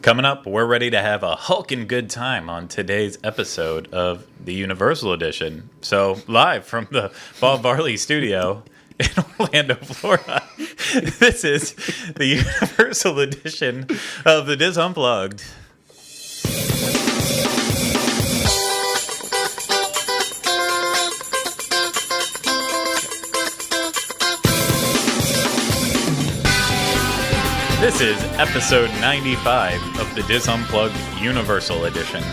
Coming up, we're ready to have a Hulkin good time on today's episode of the Universal Edition. So, live from the Bob Varley studio in Orlando, Florida, this is the Universal Edition of the Diz Unplugged. This is episode 95 of the Diz Unplugged Universal Edition.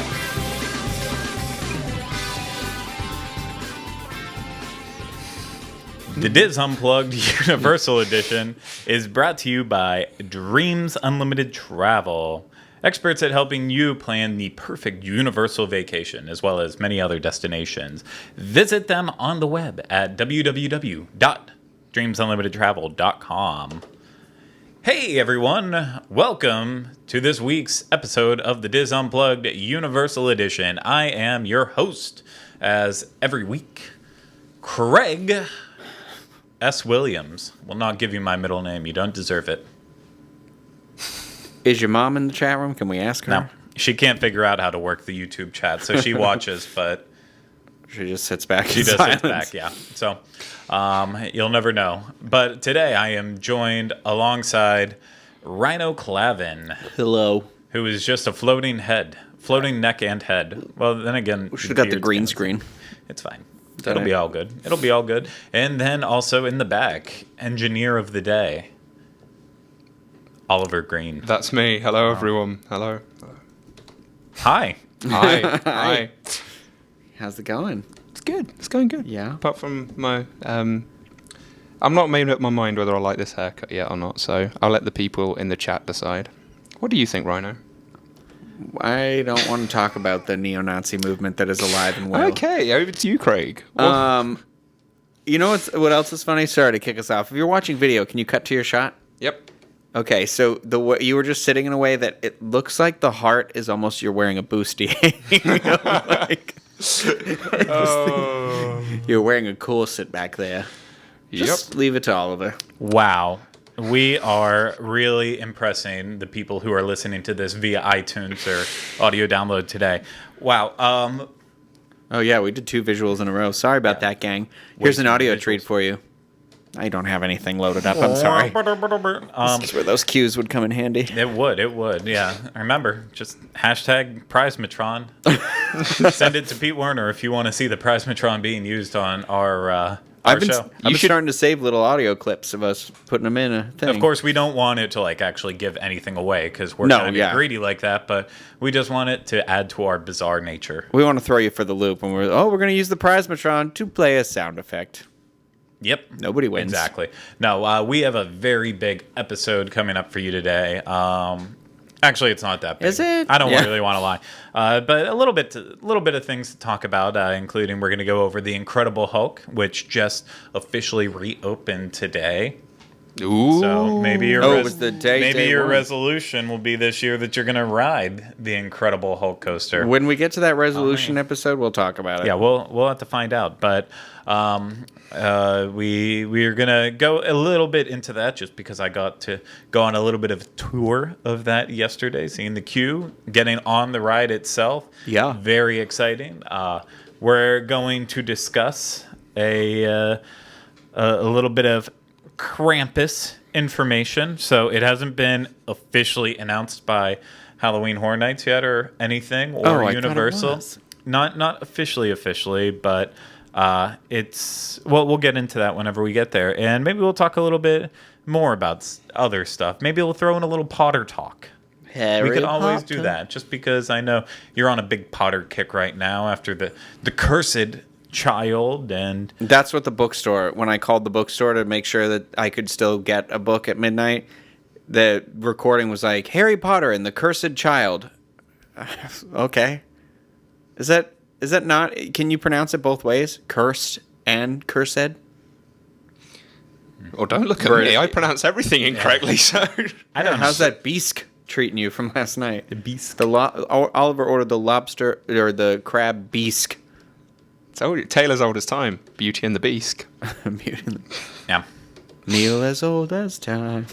The Diz Unplugged Universal Edition is brought to you by Dreams Unlimited Travel, experts at helping you plan the perfect universal vacation, as well as many other destinations. Visit them on the web at www.dreamsunlimitedtravel.com. Hey everyone, welcome to this week's episode of the Diz Unplugged Universal Edition. I am your host, as every week, Craig S. Williams. Will not give you my middle name, you don't deserve it. Is your mom in the chat room? Can we ask her? No, she can't figure out how to work the YouTube chat, so she watches, but she just sits back in She just silence. sits back, yeah. So, you'll never know. But today I am joined alongside Rhino Clavin. Hello. Who is just a floating neck and head. Well, then again, We should have got the green screen. It's fine. It'll be all good. It'll be all good. And then also in the back, engineer of the day, Oliver Green. That's me. Hello, everyone. Hello. Hi. Hi. Hi. How's it going? It's good. It's going good. Yeah. Apart from my, I'm not made up my mind whether I like this haircut yet or not, so I'll let the people in the chat decide. What do you think, Rhino? I don't want to talk about the neo-Nazi movement that is alive and well. Okay, over to you, Craig. You know what else is funny? Sorry to kick us off. If you're watching video, can you cut to your shot? Yep. Okay, so you were just sitting in a way that it looks like the heart is almost you're wearing a bustier. You're wearing a corset back there. Just leave it to Oliver. Wow. We are really impressing the people who are listening to this via iTunes or audio download today. Wow. Oh, yeah, we did 2 visuals in a row. Sorry about that, gang. Here's an audio treat for you. I don't have anything loaded up. I'm sorry. This is where those cues would come in handy. It would, yeah. Remember, just hashtag Prizematron. Send it to Pete Werner if you want to see the Prizematron being used on our show. I've been starting to save little audio clips of us putting them in a thing. Of course, we don't want it to actually give anything away because we're kind of greedy like that, but we just want it to add to our bizarre nature. We want to throw you for the loop when we're going to use the Prizematron to play a sound effect. Yep. Nobody wins. Exactly. No, we have a very big episode coming up for you today. Actually, it's not that big. Is it? I don't really want to lie. But a little bit of things to talk about, including we're going to go over The Incredible Hulk, which just officially reopened today. Ooh. So maybe your it was the day one. resolution will be this year that you're going to ride the Incredible Hulk coaster. When we get to that resolution episode, we'll talk about it. Yeah, we'll have to find out, but we are gonna go a little bit into that just because I got to go on a little bit of a tour of that yesterday, seeing the queue, getting on the ride itself. Yeah, very exciting. We're going to discuss a little bit of Krampus information. So it hasn't been officially announced by Halloween Horror Nights yet or anything, or Universal. Not officially, but we'll get into that whenever we get there, and maybe we'll talk a little bit more about other stuff. Maybe we'll throw in a little Potter talk. We could always do that, just because I know you're on a big Potter kick right now after the Cursed Child, and that's what the bookstore. When I called the bookstore to make sure that I could still get a book at midnight, the recording was like Harry Potter and the Cursed Child. Okay, is that not? Can you pronounce it both ways? Cursed and cursed? Well, don't look at me. I pronounce everything incorrectly. So I don't know. How's that bisque treating you from last night? The bisque. Oliver ordered the lobster or the crab bisque. Taylor's old as time. Beauty and the Beast. Yeah. Neil as old as time.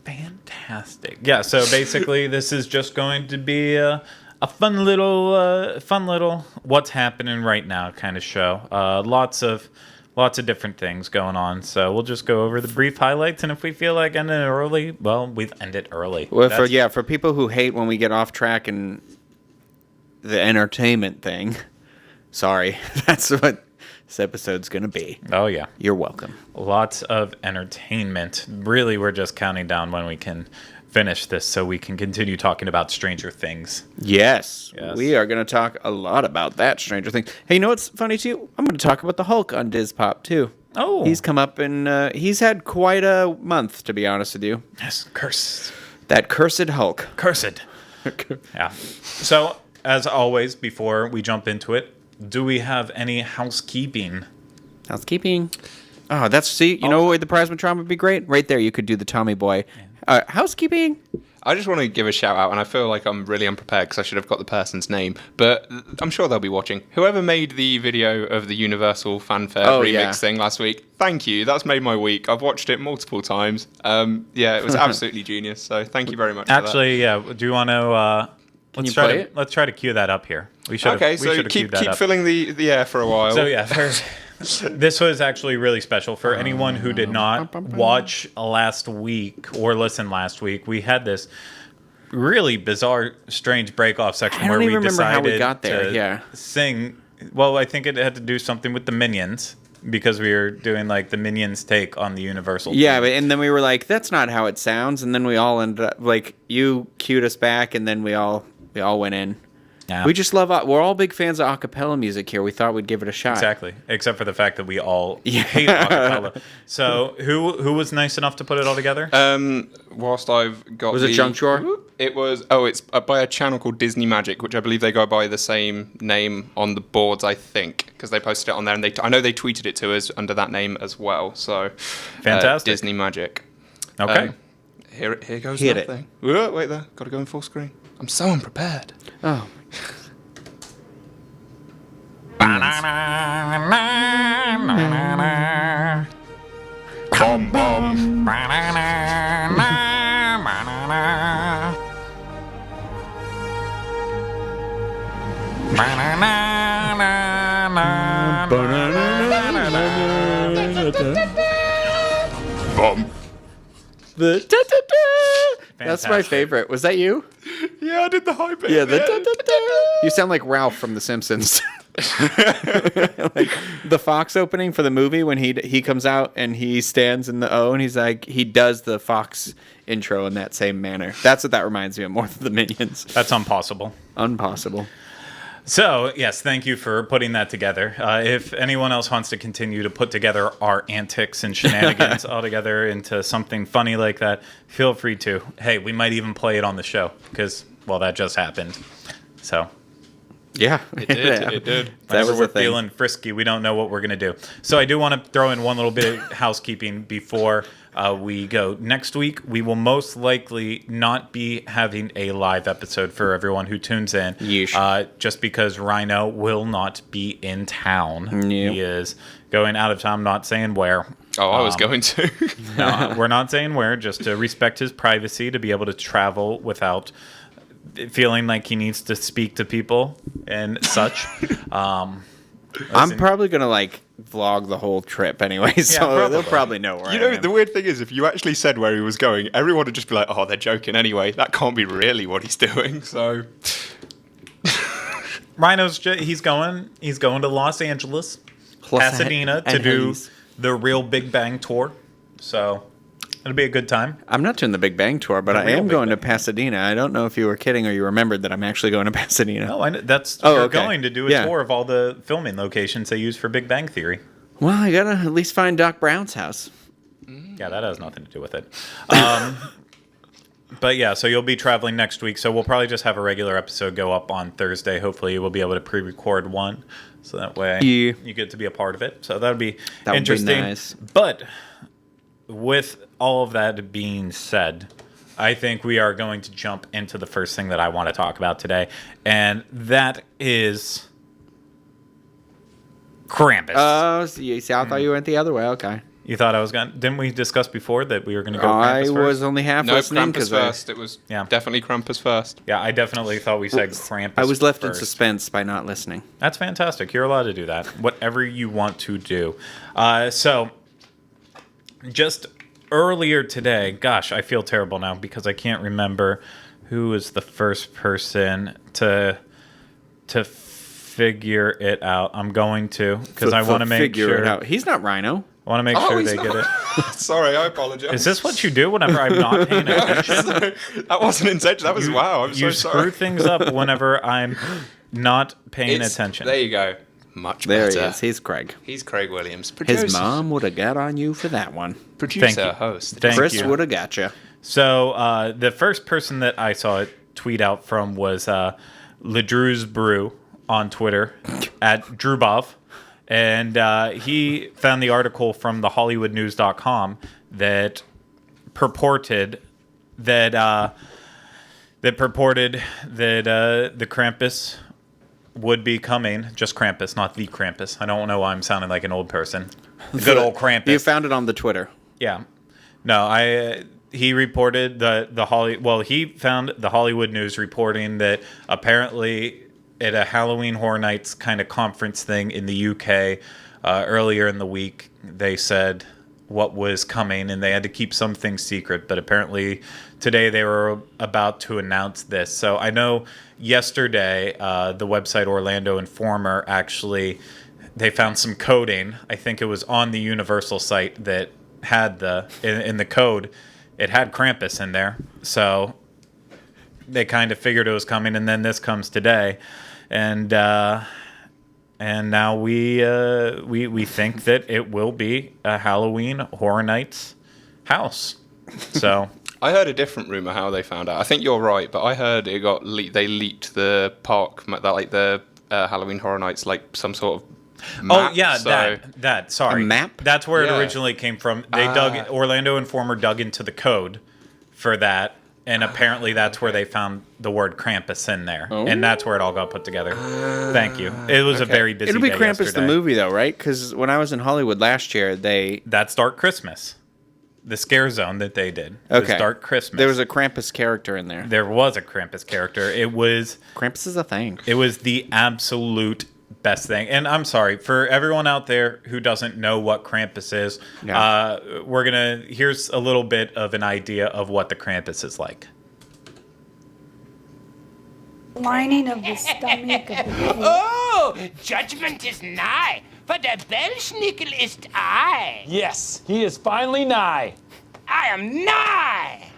Fantastic. Fantastic. Yeah, so basically this is just going to be a fun little what's happening right now kind of show. Lots of different things going on. So we'll just go over the brief highlights, and if we feel like ending it early, well, we end it early. Well, for people who hate when we get off track and the entertainment thing, sorry, that's what this episode's going to be. Oh, yeah. You're welcome. Lots of entertainment. Really, we're just counting down when we can finish this so we can continue talking about Stranger Things. Yes. We are going to talk a lot about that Stranger Things. Hey, you know what's funny, too? I'm going to talk about the Hulk on Diz Pop, too. Oh. He's come up and he's had quite a month, to be honest with you. Yes, curse. That cursed Hulk. Cursed. Yeah. So, as always, before we jump into it, do we have any housekeeping? Housekeeping. Oh, you know where the Plasmatron would be great? Right there, you could do the Tommy Boy. Housekeeping. I just want to give a shout out, and I feel like I'm really unprepared because I should have got the person's name, but I'm sure they'll be watching. Whoever made the video of the Universal Fanfare remix thing last week, thank you. That's made my week. I've watched it multiple times. It was absolutely genius. So thank you very much. Actually, yeah. Do you want to? Let's try to cue that up here. We should. Okay, so keep filling the air for a while. So yeah, this was actually really special for anyone who did not watch last week or listen last week. We had this really bizarre, strange break-off section where we decided how we got there. to sing. Well, I think it had to do something with the Minions because we were doing like the Minions take on the Universal. Yeah, and then we were like, "That's not how it sounds," and then we all ended up like you cued us back, and then we all went in. Yeah. We just love. We're all big fans of a cappella music here. We thought we'd give it a shot. Exactly, except for the fact that we all hate a cappella. So, who was nice enough to put it all together? Whilst I've got, was it Junk Drawer? It was. Oh, it's by a channel called Disney Magic, which I believe they go by the same name on the boards. I think because they posted it on there, and I know they tweeted it to us under that name as well. So, fantastic. Disney Magic. Okay. Here goes Hit nothing. Wait there. Got to go in full screen. I'm so unprepared. Oh. Bum, bum. Bum. That's my favorite. Was that you? Yeah, I did the high bit. Yeah, you sound like Ralph from The Simpsons. Like the Fox opening for the movie when he comes out and he stands in the O and he's like he does the Fox intro in that same manner. That's what that reminds me of more than the Minions. That's impossible. Impossible. So, yes, thank you for putting that together. If anyone else wants to continue to put together our antics and shenanigans all together into something funny like that, feel free to. Hey, we might even play it on the show because, well, that just happened. So, yeah. It did. Whenever we're feeling frisky, we don't know what we're going to do. So I do want to throw in one little bit of housekeeping before we go. Next week, we will most likely not be having a live episode for everyone who tunes in. Just because Rhino will not be in town. Yep. He is going out of town, not saying where. Oh, I was going to. No, we're not saying where, just to respect his privacy, to be able to travel without feeling like he needs to speak to people and such. I'm probably going to vlog the whole trip anyway, so they'll probably know where I am. The weird thing is, if you actually said where he was going, everyone would just be like, oh, they're joking anyway. That can't be really what he's doing, so... Rhino's, he's going to Los Angeles, Pasadena, to do the real Big Bang tour, so... It'll be a good time. I'm not doing the Big Bang tour, but I am going to Pasadena. I don't know if you were kidding or you remembered that I'm actually going to Pasadena. No, you're going to do a tour of all the filming locations they use for Big Bang Theory. Well, I gotta at least find Doc Brown's house. Yeah, that has nothing to do with it. But yeah, so you'll be traveling next week, so we'll probably just have a regular episode go up on Thursday. Hopefully we'll be able to pre-record one, so that way you get to be a part of it. So that would be interesting. Nice. But with all of that being said, I think we are going to jump into the first thing that I want to talk about today, and that is Krampus. Oh, I thought you went the other way. Okay. You thought I was going to... Didn't we discuss before that we were going to go I Krampus first? was only half No, listening. Krampus first. It was definitely Krampus first. Yeah, I definitely thought we said Krampus I was left in first. suspense by not listening. That's fantastic. You're allowed to do that. Whatever you want to do. So, just earlier today... Gosh, I feel terrible now because I can't remember who was the first person to figure it out. I'm going to, because I want to make sure... It out. He's not Rhino. I want to make sure they get it. Sorry, I apologize. Is this what you do whenever I'm not paying attention? That wasn't intentional. That was wow. I'm You so screw sorry. things up whenever I'm not paying attention. There you go. Much There better. he is. He's Craig. He's Craig Williams. Producer, His mom would have got on you for that one. producer, Thank you. host. Thank Chris you. would have got you. So the first person that I saw it tweet out from was Ledrew's Brew on Twitter at Drewbov. And he found the article from thehollywoodnews.com that purported that the Krampus would be coming. Just Krampus, not the Krampus. I don't know why I'm sounding like an old person. The good old Krampus. You found it on the Twitter. Yeah. No, he reported he found the Hollywood News reporting that apparently at a Halloween Horror Nights kind of conference thing in the UK earlier in the week, they said what was coming and they had to keep some things secret, but apparently today they were about to announce this. So I know yesterday the website Orlando Informer actually, they found some coding. I think it was on the Universal site that had in the code, it had Krampus in there. So they kind of figured it was coming, and then this comes today. And now we think that it will be a Halloween Horror Nights house. So I heard a different rumor how they found out. I think you're right, but I heard it got leaked. They leaked the park, the Halloween Horror Nights, like some sort of map. Oh yeah, so that sorry, A map? That's where it Yeah. originally came from. They Orlando Informer dug into the code for that. And apparently that's where they found the word Krampus in there. Oh. And that's where it all got put together. Thank you. It was a very busy It'll be day Krampus yesterday. the movie, though, right? Because when I was in Hollywood last year, That's Dark Christmas. The scare zone that they did. Was Okay. Dark Christmas. There was a Krampus character in there. There was a Krampus character. Krampus is a thing. It was the absolute best thing. And I'm sorry, for everyone out there who doesn't know what Krampus is, Yeah. here's a little bit of an idea of what the Krampus is like. Lining of the stomach of the pig. Oh, judgment is nigh, for der Belschnickel ist I. Yes, he is finally nigh. I am nigh.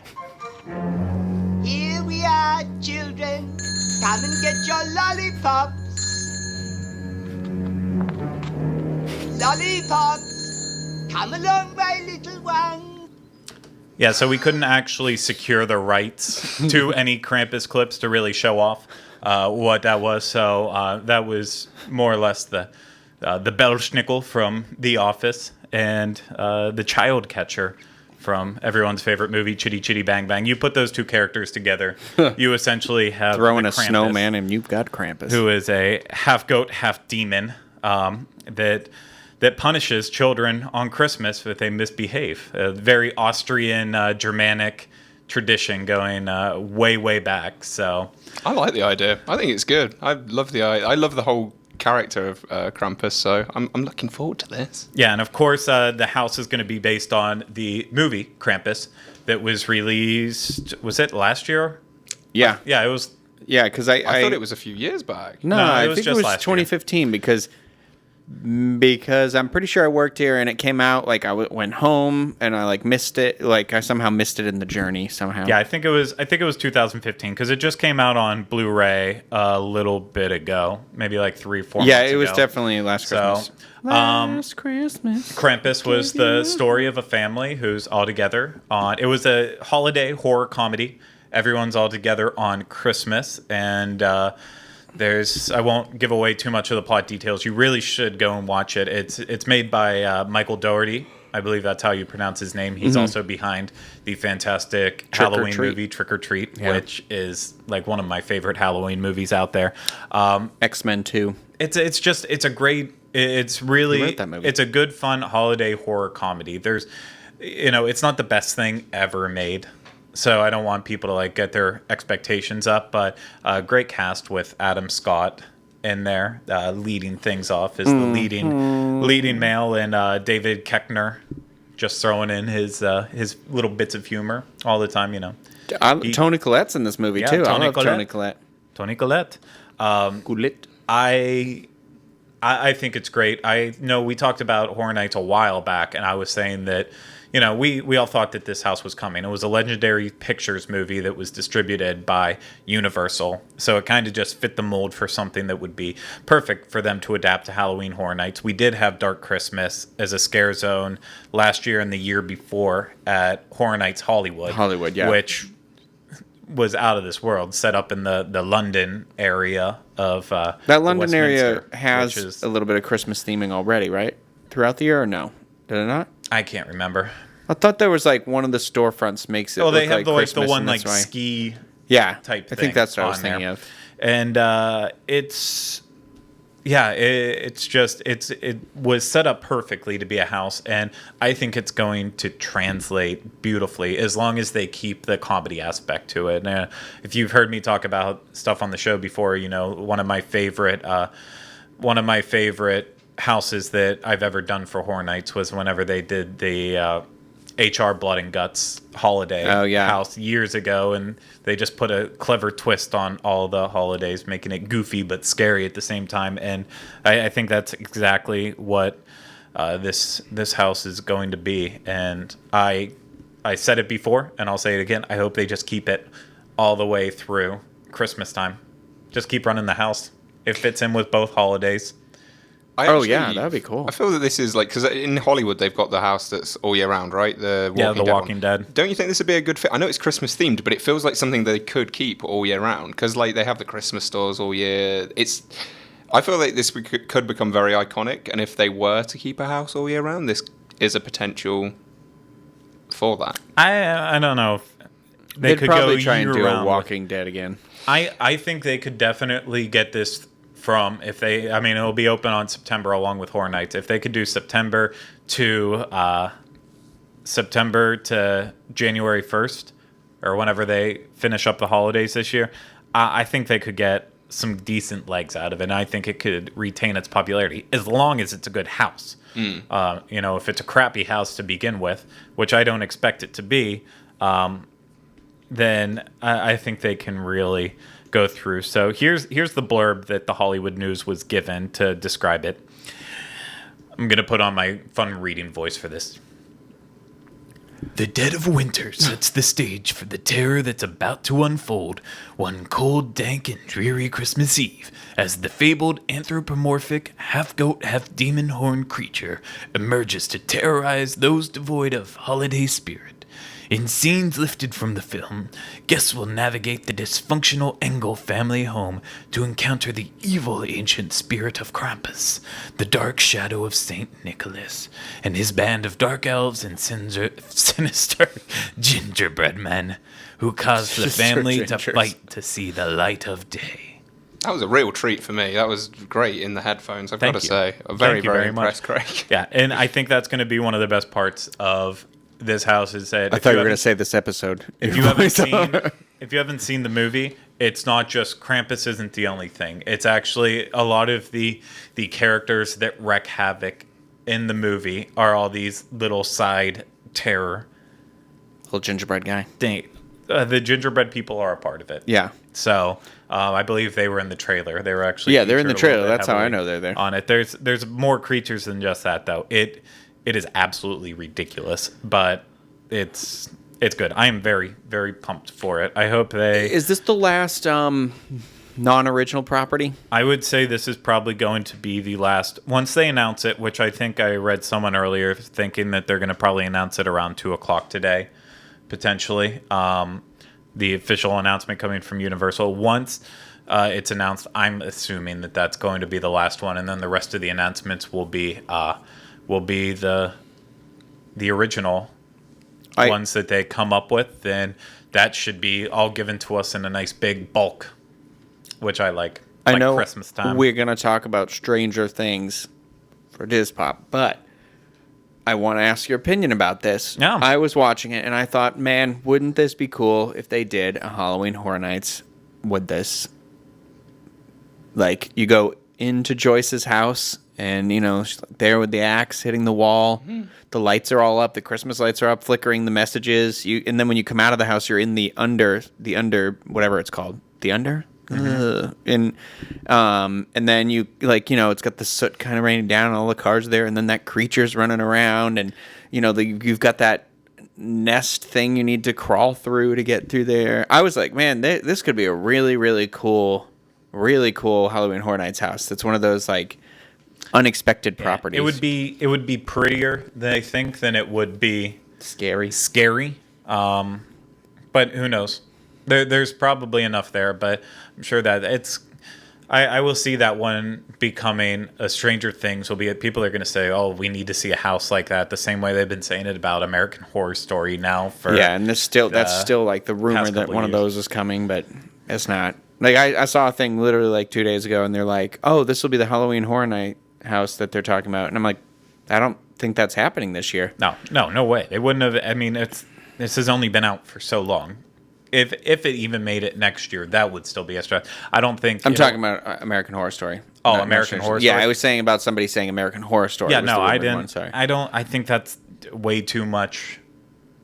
Here we are, children. Come and get your lollipops. Lollipops. Come along, my little one. Yeah, so we couldn't actually secure the rights to any Krampus clips to really show off what that was. So that was more or less the Belschnickel from The Office and the child catcher from everyone's favorite movie, Chitty Chitty Bang Bang. You put those two characters together, you essentially have Throwing the a Krampus, snowman, and you've got Krampus. who is a half goat, half demon that punishes children on Christmas if they misbehave. A very Austrian, Germanic tradition going way, way back. So I like the idea. I think it's good. I love the whole character of Krampus. So I'm looking forward to this. yeah, and of course the house is going to be based on the movie Krampus that was released. Was it last year? Yeah. Yeah, it was. Yeah, because I thought it was a few years back. No, No, I it was think it just was last year. 2015 because I'm pretty sure I worked here and it came out like I went home and I missed it. Like I somehow missed it in the journey somehow. Yeah, I think it was 2015 because it just came out on Blu-ray a little bit ago, maybe like 3-4 months Yeah, it was ago. definitely last Christmas. So, Last Christmas. Krampus was the story of a family who's all together on. It was a holiday horror comedy. Everyone's all together on Christmas, and I won't give away too much of the plot details. You really should go and watch it. It's made by Michael Dougherty. I believe that's how you pronounce his name. He's also behind the fantastic Halloween Treat. movie Trick or Treat, Yeah. which is like one of my favorite Halloween movies out there. X-Men 2. It's a great It's He really wrote that movie. it's a good, fun holiday horror comedy. There's, it's not the best thing ever made, so I don't want people to like get their expectations up. But great cast with Adam Scott in there, leading things off as the leading male, and David Koechner just throwing in his little bits of humor all the time. Tony Collette's in this movie too. I love Tony Collette. Tony Collette. Collette. I think it's great. I know we talked about Horror Nights a while back, and I was saying that, we all thought that this house was coming. It was a Legendary Pictures movie that was distributed by Universal, so it kind of just fit the mold for something that would be perfect for them to adapt to Halloween Horror Nights. We did have Dark Christmas as a scare zone last year and the year before at Horror Nights Hollywood. Yeah. Which was out of this world, set up in the London area of That London area Westminster, has which is, a little bit of Christmas theming already, right? Throughout the year, or no? Did it not? I can't remember. I thought there was like one of the storefronts makes it. Oh, they look have like the Christmas, one and like that's why- ski yeah type I thing think that's what I was on thinking there. of. And it's it was set up perfectly to be a house, and I think it's going to translate beautifully as long as they keep the comedy aspect to it. And if you've heard me talk about stuff on the show before, one of my favorite houses that I've ever done for Horror Nights was whenever they did the HR Blood and Guts holiday house years ago, and they just put a clever twist on all the holidays, making it goofy but scary at the same time. And I think that's exactly what this house is going to be. And I said it before, and I'll say it again. I hope they just keep it all the way through Christmas time. Just keep running the house. It fits in with both holidays. That'd be cool. I feel that this is like, because in Hollywood they've got the house that's all year round, right? The Walking Dead. Don't you think this would be a good fit? I know it's Christmas themed, but it feels like something they could keep all year round, because like they have the Christmas stores all year. I feel like this could become very iconic, and if they were to keep a house all year round, this is a potential for that. I don't know if they They'd could probably go try and do a year-round. Walking Dead again. I think they could definitely get this it'll be open on September along with Horror Nights. If they could do September to January 1st, or whenever they finish up the holidays this year, I think they could get some decent legs out of it. And I think it could retain its popularity as long as it's a good house. If it's a crappy house to begin with, which I don't expect it to be, then I think they can really go through. So here's the blurb that the Hollywood News was given to describe it. I'm going to put on my fun reading voice for this. The dead of winter sets the stage for the terror that's about to unfold one cold, dank, and dreary Christmas Eve as the fabled anthropomorphic half-goat, half-demon horn creature emerges to terrorize those devoid of holiday spirit. In scenes lifted from the film, guests will navigate the dysfunctional Engel family home to encounter the evil ancient spirit of Krampus, the dark shadow of Saint Nicholas, and his band of dark elves and sinister gingerbread men who cause the family to fight to see the light of day. That was a real treat for me. That was great in the headphones, I've got to say. I'm Thank you very much. impressed, Craig. Yeah, and I think that's going to be one of the best parts of this house is that I thought you were going to say this episode. If you haven't seen the movie, it's not just Krampus isn't the only thing. It's actually a lot of the characters that wreak havoc in the movie are all these little side terror. Little gingerbread guy. The gingerbread people are a part of it. Yeah. So I believe they were in the trailer. They were actually they're in the featured a little trailer. bit That's how I heavily know they're there. on it. There's more creatures than just that though. It is absolutely ridiculous, but it's good. I am very, very pumped for it. I hope they... Is this the last non-original property? I would say this is probably going to be the last... Once they announce it, which I think I read someone earlier thinking that they're going to probably announce it around 2 o'clock today, potentially. The official announcement coming from Universal. Once it's announced, I'm assuming that that's going to be the last one, and then the rest of the announcements will be the original ones that they come up with. Then that should be all given to us in a nice big bulk, which I like. I know Christmas time. We're going to talk about Stranger Things for Diz Pop, but I want to ask your opinion about this. Yeah. I was watching it and I thought, man, wouldn't this be cool if they did a Halloween Horror Nights with this? Like, you go into Joyce's house and, you know, she's there with the axe hitting the wall. Mm-hmm. The lights are all up. The Christmas lights are up, flickering the messages. And then when you come out of the house, you're in the under, whatever it's called. The under? Mm-hmm. And then you, like, you know, it's got the soot kind of raining down and all the cars are there. And then that creature's running around. And, you know, you've got that nest thing you need to crawl through to get through there. I was like, man, this could be a really, really cool Halloween Horror Nights house. That's one of those, like, unexpected properties. It would be prettier than it would be scary. But who knows? There's probably enough there, but I'm sure that I will see that one becoming a Stranger Things. People are going to say, "Oh, we need to see a house like that," the same way they've been saying it about American Horror Story now. And that's still like the rumor that one of those is coming, but it's not. Like I saw a thing literally like 2 days ago, and they're like, "Oh, this will be the Halloween Horror Night house that they're talking about," and I'm like, I don't think that's happening this year. No way. They wouldn't have. I mean, this has only been out for so long. If it even made it next year, that would still be a stretch. I don't think. I'm talking about American Horror Story. Oh, American Horror Story. Yeah, I was saying about somebody saying American Horror Story. Yeah, no, I didn't. One, sorry. I think that's way too much.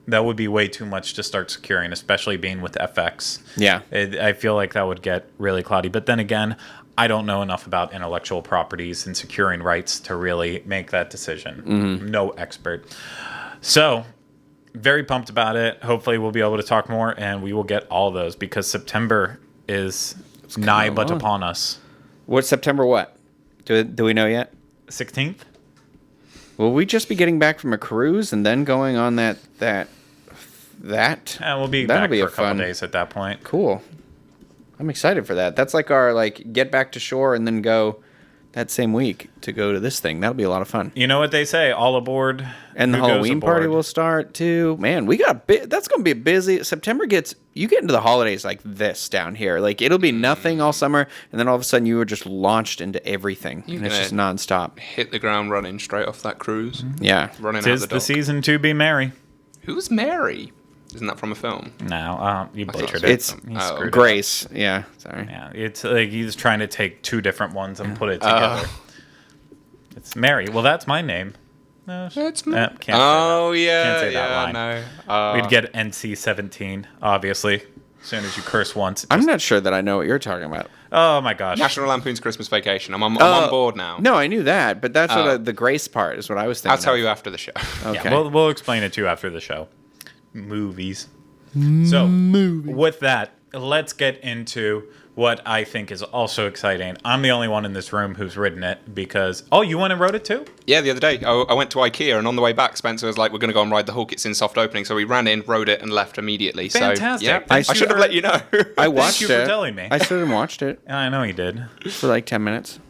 That would be way too much to start securing, especially being with FX. Yeah. I feel like that would get really cloudy. But then again, I don't know enough about intellectual properties and securing rights to really make that decision. Mm-hmm. No expert. So, very pumped about it. Hopefully we'll be able to talk more, and we will get all those because September is nigh but upon us. What's September what? Do we know yet? 16th? Will we just be getting back from a cruise and then going on that? We'll be back for a couple days at that point. Cool. I'm excited for that. That's like our get back to shore and then go that same week to go to this thing. That'll be a lot of fun. You know what they say, all aboard. And the Halloween party will start too. Man, that's going to be a busy September. You get into the holidays like this down here. Like it'll be nothing all summer, and then all of a sudden you were just launched into everything. And it's just nonstop. Hit the ground running straight off that cruise. Mm-hmm. Yeah. Running out 'Tis the dock. the season to be merry. Who's Mary? Isn't that from a film? No, you butchered it. It's Grace. Yeah, sorry. Yeah, it's like he's trying to take two different ones and put it together. It's Mary. Well, that's my name. No, it's Mary. yeah. Can't say that line. No. We'd get NC-17, obviously, as soon as you curse once. I'm not sure that I know what you're talking about. Oh, my gosh. National Lampoon's Christmas Vacation. I'm on board now. No, I knew that, but that's the Grace part is what I was thinking. I'll tell you after the show. Okay. Yeah, we'll explain it to you after the show. Movies. So, with that, let's get into what I think is also exciting. I'm the only one in this room who's written it because... Oh, you went and wrote it too? Yeah, the other day. I went to IKEA, and on the way back, Spencer was like, we're going to go and ride the Hulk. It's in soft opening. So we ran in, wrote it, and left immediately. Fantastic. So, yeah, I should have let you know. I watched Thank you for telling me. I stood and watched it. I know you did. For like 10 minutes.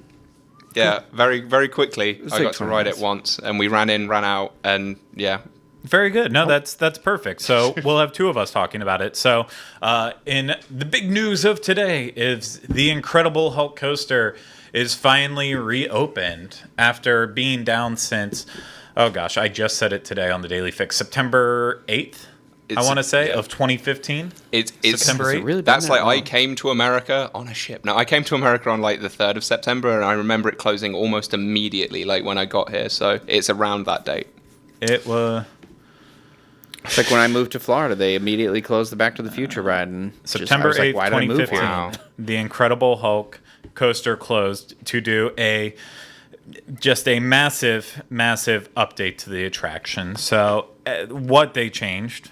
Yeah, very, very quickly. I like got to ride it once, and we ran in, ran out, and yeah. Very good. No, that's perfect. So we'll have two of us talking about it. So in the big news of today is the Incredible Hulk coaster is finally reopened after being down since, oh gosh, I just said it today on the Daily Fix, September 8th, I want to say, of 2015. It's September 8th. Really that's like I came to America on a ship. No, I came to America on like the 3rd of September, and I remember it closing almost immediately, like when I got here. So it's around that date. It was... It's like when I moved to Florida, they immediately closed the Back to the Future ride. And September 8th, 2015, the Incredible Hulk coaster closed to do a massive, massive update to the attraction. So what they changed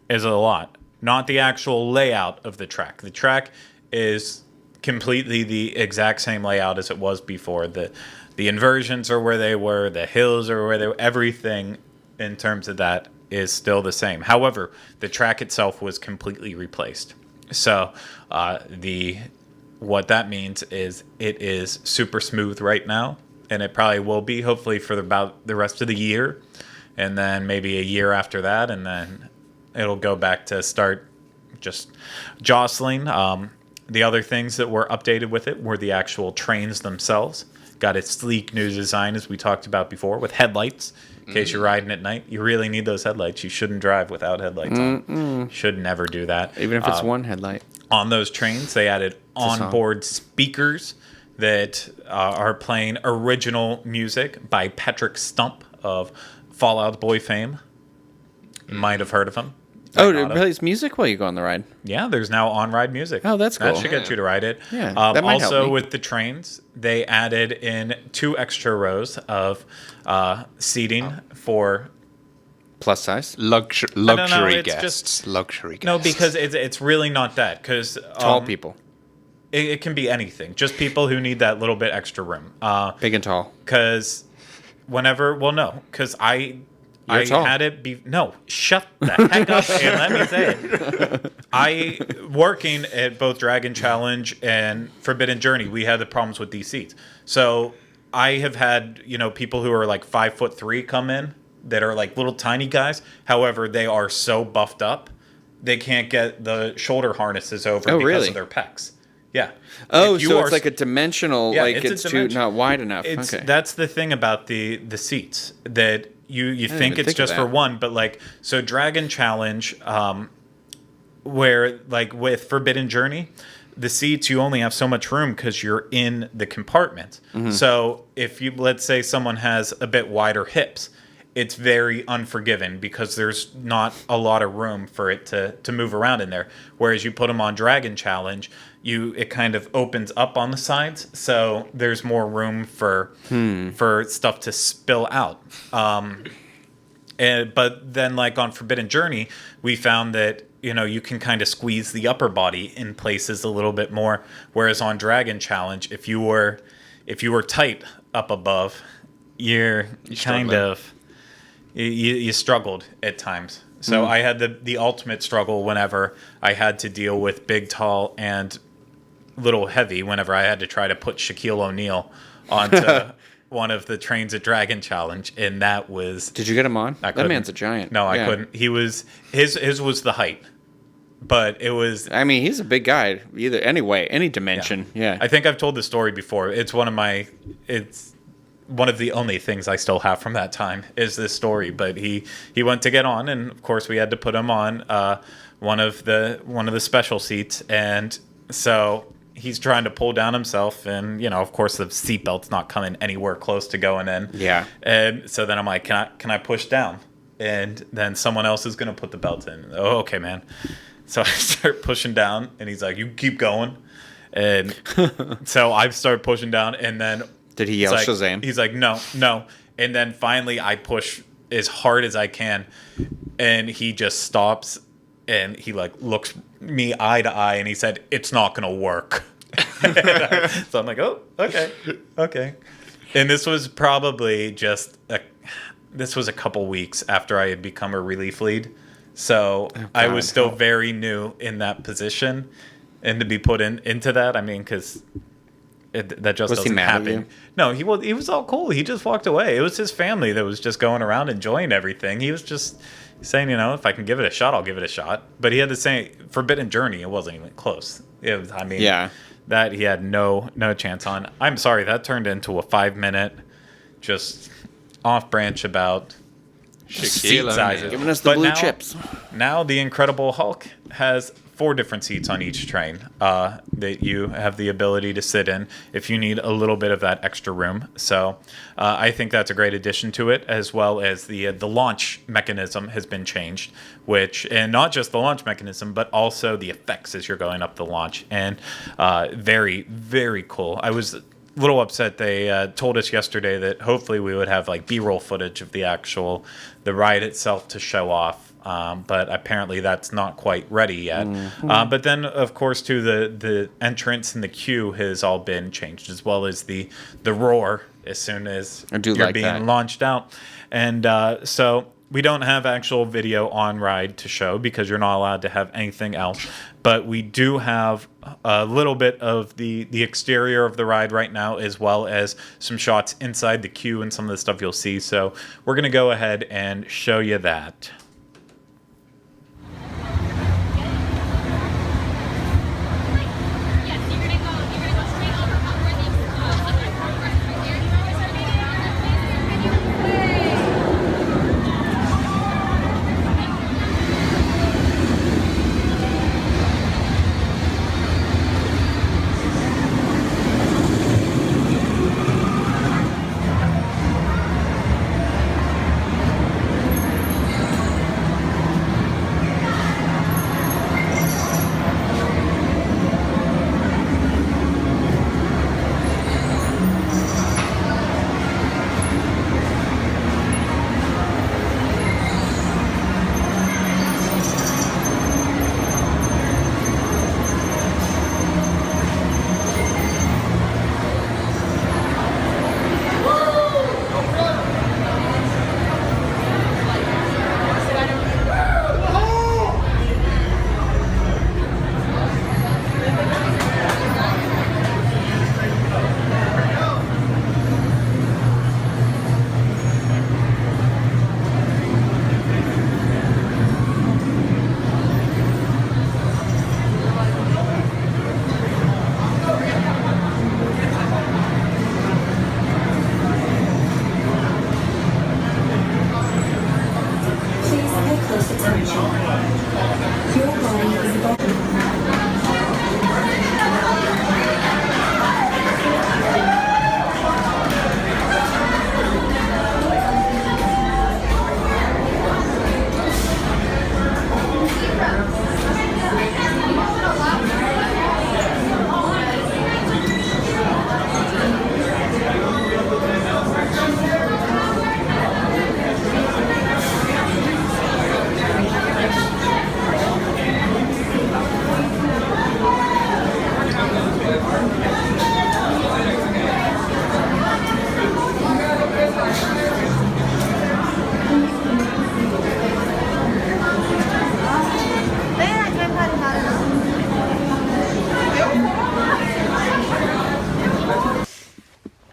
is a lot. Not the actual layout of the track. The track is completely the exact same layout as it was before. The inversions are where they were. The hills are where they were. Everything in terms of that is still the same. However, the track itself was completely replaced. So what that means is it is super smooth right now, and it probably will be hopefully for about the rest of the year, and then maybe a year after that, and then it'll go back to start just jostling. The other things that were updated with it were the actual trains themselves. got a sleek new design, as we talked about before, with headlights. In case you're riding at night, you really need those headlights. You shouldn't drive without headlights on. Should never do that. Even if it's one headlight. On those trains, they added onboard speakers that are playing original music by Patrick Stump of Fall Out Boy fame. You might have heard of him. Oh, it plays music while you go on the ride? Yeah, there's now on-ride music. Oh, that's cool. That should get you to ride it. Yeah, that might help also, me. with the trains, they added in 2 extra rows of seating for... Plus size? Luxury guests. Luxury guests. No, because it's really not that. Because tall people. It can be anything. Just people who need that little bit extra room. Big and tall. Because whenever... Well, no. Because I tall. had it be... No, shut the heck up and let me say it. Working at both Dragon Challenge and Forbidden Journey, we had the problems with these seats. So I have had, people who are like 5'3" come in that are like little tiny guys. However, they are so buffed up, they can't get the shoulder harnesses over because really? of their pecs. Yeah. Oh, so it's like a dimensional, Yeah, like it's too not wide enough. Okay. That's the thing about the seats, that you think it's just for one, but like, so Dragon Challenge, where like with Forbidden Journey, the seats, you only have so much room because you're in the compartment. So if let's say someone has a bit wider hips, it's very unforgiving because there's not a lot of room for it to move around in there. Whereas you put them on Dragon Challenge, it kind of opens up on the sides, so there's more room for stuff to spill out. But then, like on Forbidden Journey, we found that you can kind of squeeze the upper body in places a little bit more. Whereas on Dragon Challenge, if you were tight up above, you struggled at times. So I had the ultimate struggle whenever I had to deal with big, tall, and little heavy. Whenever I had to try to put Shaquille O'Neal onto one of the trains at Dragon Challenge, and that was. Did you get him on? That man's a giant. No, I couldn't. He was his was the height, but it was. I mean, he's a big guy. Any dimension. Yeah. I think I've told this story before. It's one of the only things I still have from that time is this story. But he went to get on, and of course we had to put him on one of the special seats, and so he's trying to pull down himself, and of course the seatbelt's not coming anywhere close to going in. Yeah. And so then I'm like, can I push down? And then someone else is gonna put the belt in. Oh, okay, man. So I start pushing down, and he's like, you keep going. And so I start pushing down, and then did he yell Shazam? He's like, no. And then finally I push as hard as I can, and he just stops, and he like looks me eye to eye, and he said, it's not gonna work. So I'm like, oh, okay. And this was probably this was a couple weeks after I had become a relief lead. So I was still very new in that position, and to be put into that, I mean, because that just doesn't happen. No, he was all cool. He just walked away. It was his family that was just going around enjoying everything. He was just saying, if I can give it a shot, I'll give it a shot. But he had the same Forbidden Journey. It wasn't even close. That he had no chance on. I'm sorry, that turned into a 5-minute just off branch about seat sizes. Giving us the blue chips. Now the Incredible Hulk has 4 different seats on each train that you have the ability to sit in if you need a little bit of that extra room. So I think that's a great addition to it, as well as the launch mechanism has been changed, and not just the launch mechanism, but also the effects as you're going up the launch. And very, very cool. I was a little upset. They told us yesterday that hopefully we would have like B-roll footage of the ride itself to show off. But apparently that's not quite ready yet. But then, of course, too, the entrance and the queue has all been changed, as well as the roar as soon as you're being launched out. And so we don't have actual video on ride to show because you're not allowed to have anything else. But we do have a little bit of the exterior of the ride right now, as well as some shots inside the queue and some of the stuff you'll see. So we're going to go ahead and show you that.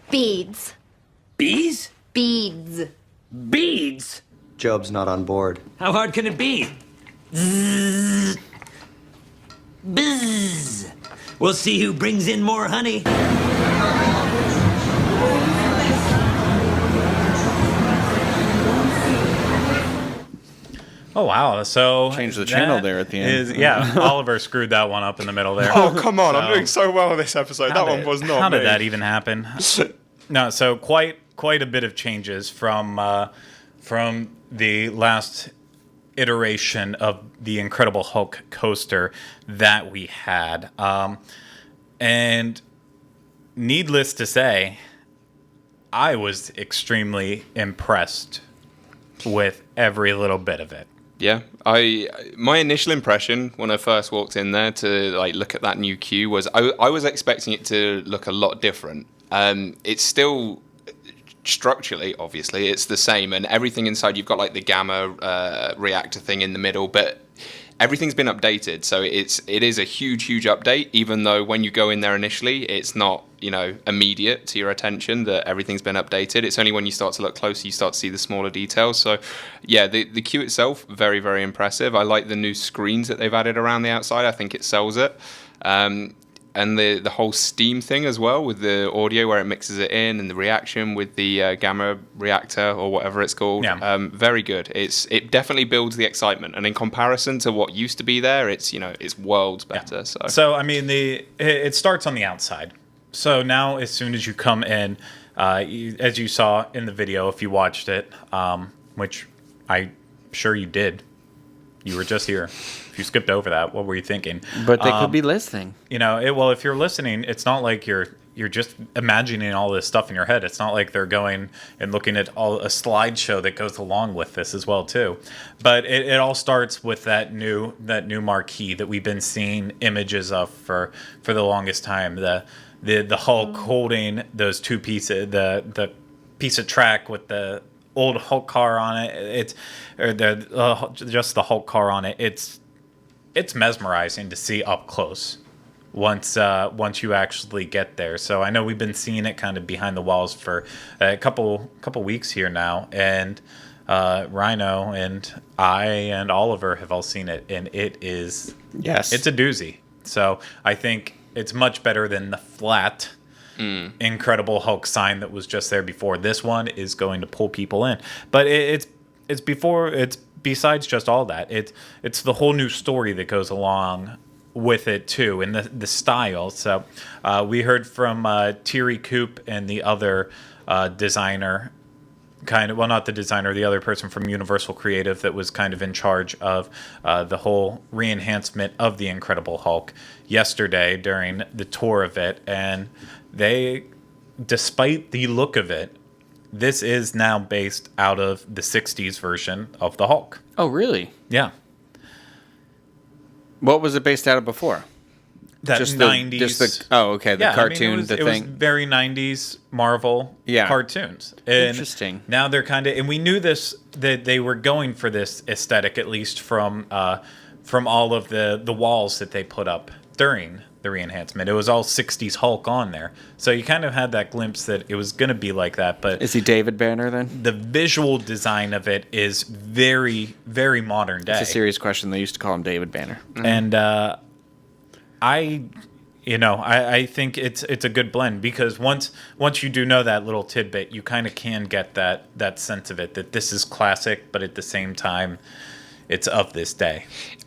Beads. Bees? Beads. Beads? Job's not on board. How hard can it be? Zzz. Buzz. We'll see who brings in more honey. Oh wow! So change the channel there at the end. Oliver screwed that one up in the middle there. Oh come on! I'm doing so well this episode. That one was not. How did me. that even happen? No, so quite a bit of changes from the last iteration of the Incredible Hulk coaster that we had, and needless to say, I was extremely impressed with every little bit of it. Yeah, my initial impression when I first walked in there to like look at that new queue was I was expecting it to look a lot different. It's still structurally, obviously, it's the same, and everything inside you've got like the gamma reactor thing in the middle, but everything's been updated, so it is a huge update. Even though when you go in there initially, it's not immediate to your attention that everything's been updated. It's only when you start to look closer you start to see the smaller details. So yeah, the queue itself very impressive. I like the new screens that they've added around the outside. I think it sells it. And the whole steam thing as well, with the audio where it mixes it in and the reaction with the gamma reactor or whatever it's called. Yeah. Very good. It definitely builds the excitement, and in comparison to what used to be there, it's worlds better. Yeah. So I mean, it starts on the outside. So now as soon as you come in, as you saw in the video, if you watched it, which I'm sure you did. You were just here. If you skipped over that, what were you thinking? But they could be listening. Well, if you're listening, it's not like you're just imagining all this stuff in your head. It's not like they're going and looking at a slideshow that goes along with this as well too. But it all starts with that new marquee that we've been seeing images of for the longest time. The Hulk holding those two pieces, the piece of track with the old Hulk car on it. Just the Hulk car on it. It's mesmerizing to see up close once you actually get there. So I know we've been seeing it kind of behind the walls for a couple weeks here now, and Rhino and I and Oliver have all seen it, and it's a doozy. So I think it's much better than the flat Incredible Hulk sign that was just there before. This one is going to pull people in, but it's besides just all that. It's the whole new story that goes along with it too, and the style. So we heard from Thierry Coop and the other designer, not the designer, the other person from Universal Creative that was kind of in charge of the whole re-enhancement of the Incredible Hulk yesterday during the tour of it. And they, despite the look of it, this is now based out of the 60s version of the Hulk. Oh, really? Yeah. What was it based out of before? That just 90s. The cartoon, it was very 90s Marvel cartoons. And interesting. Now they're kind of, and we knew this, that they were going for this aesthetic, at least from all of the walls that they put up during the re-enhancement. It was all 60s Hulk on there. So you kind of had that glimpse that it was going to be like that. But is he David Banner then? The visual design of it is very, very modern day. It's a serious question. They used to call him David Banner. Mm-hmm. And I think it's a good blend, because once you do know that little tidbit, you kind of can get that sense of it, that this is classic, but at the same time, it's of this day.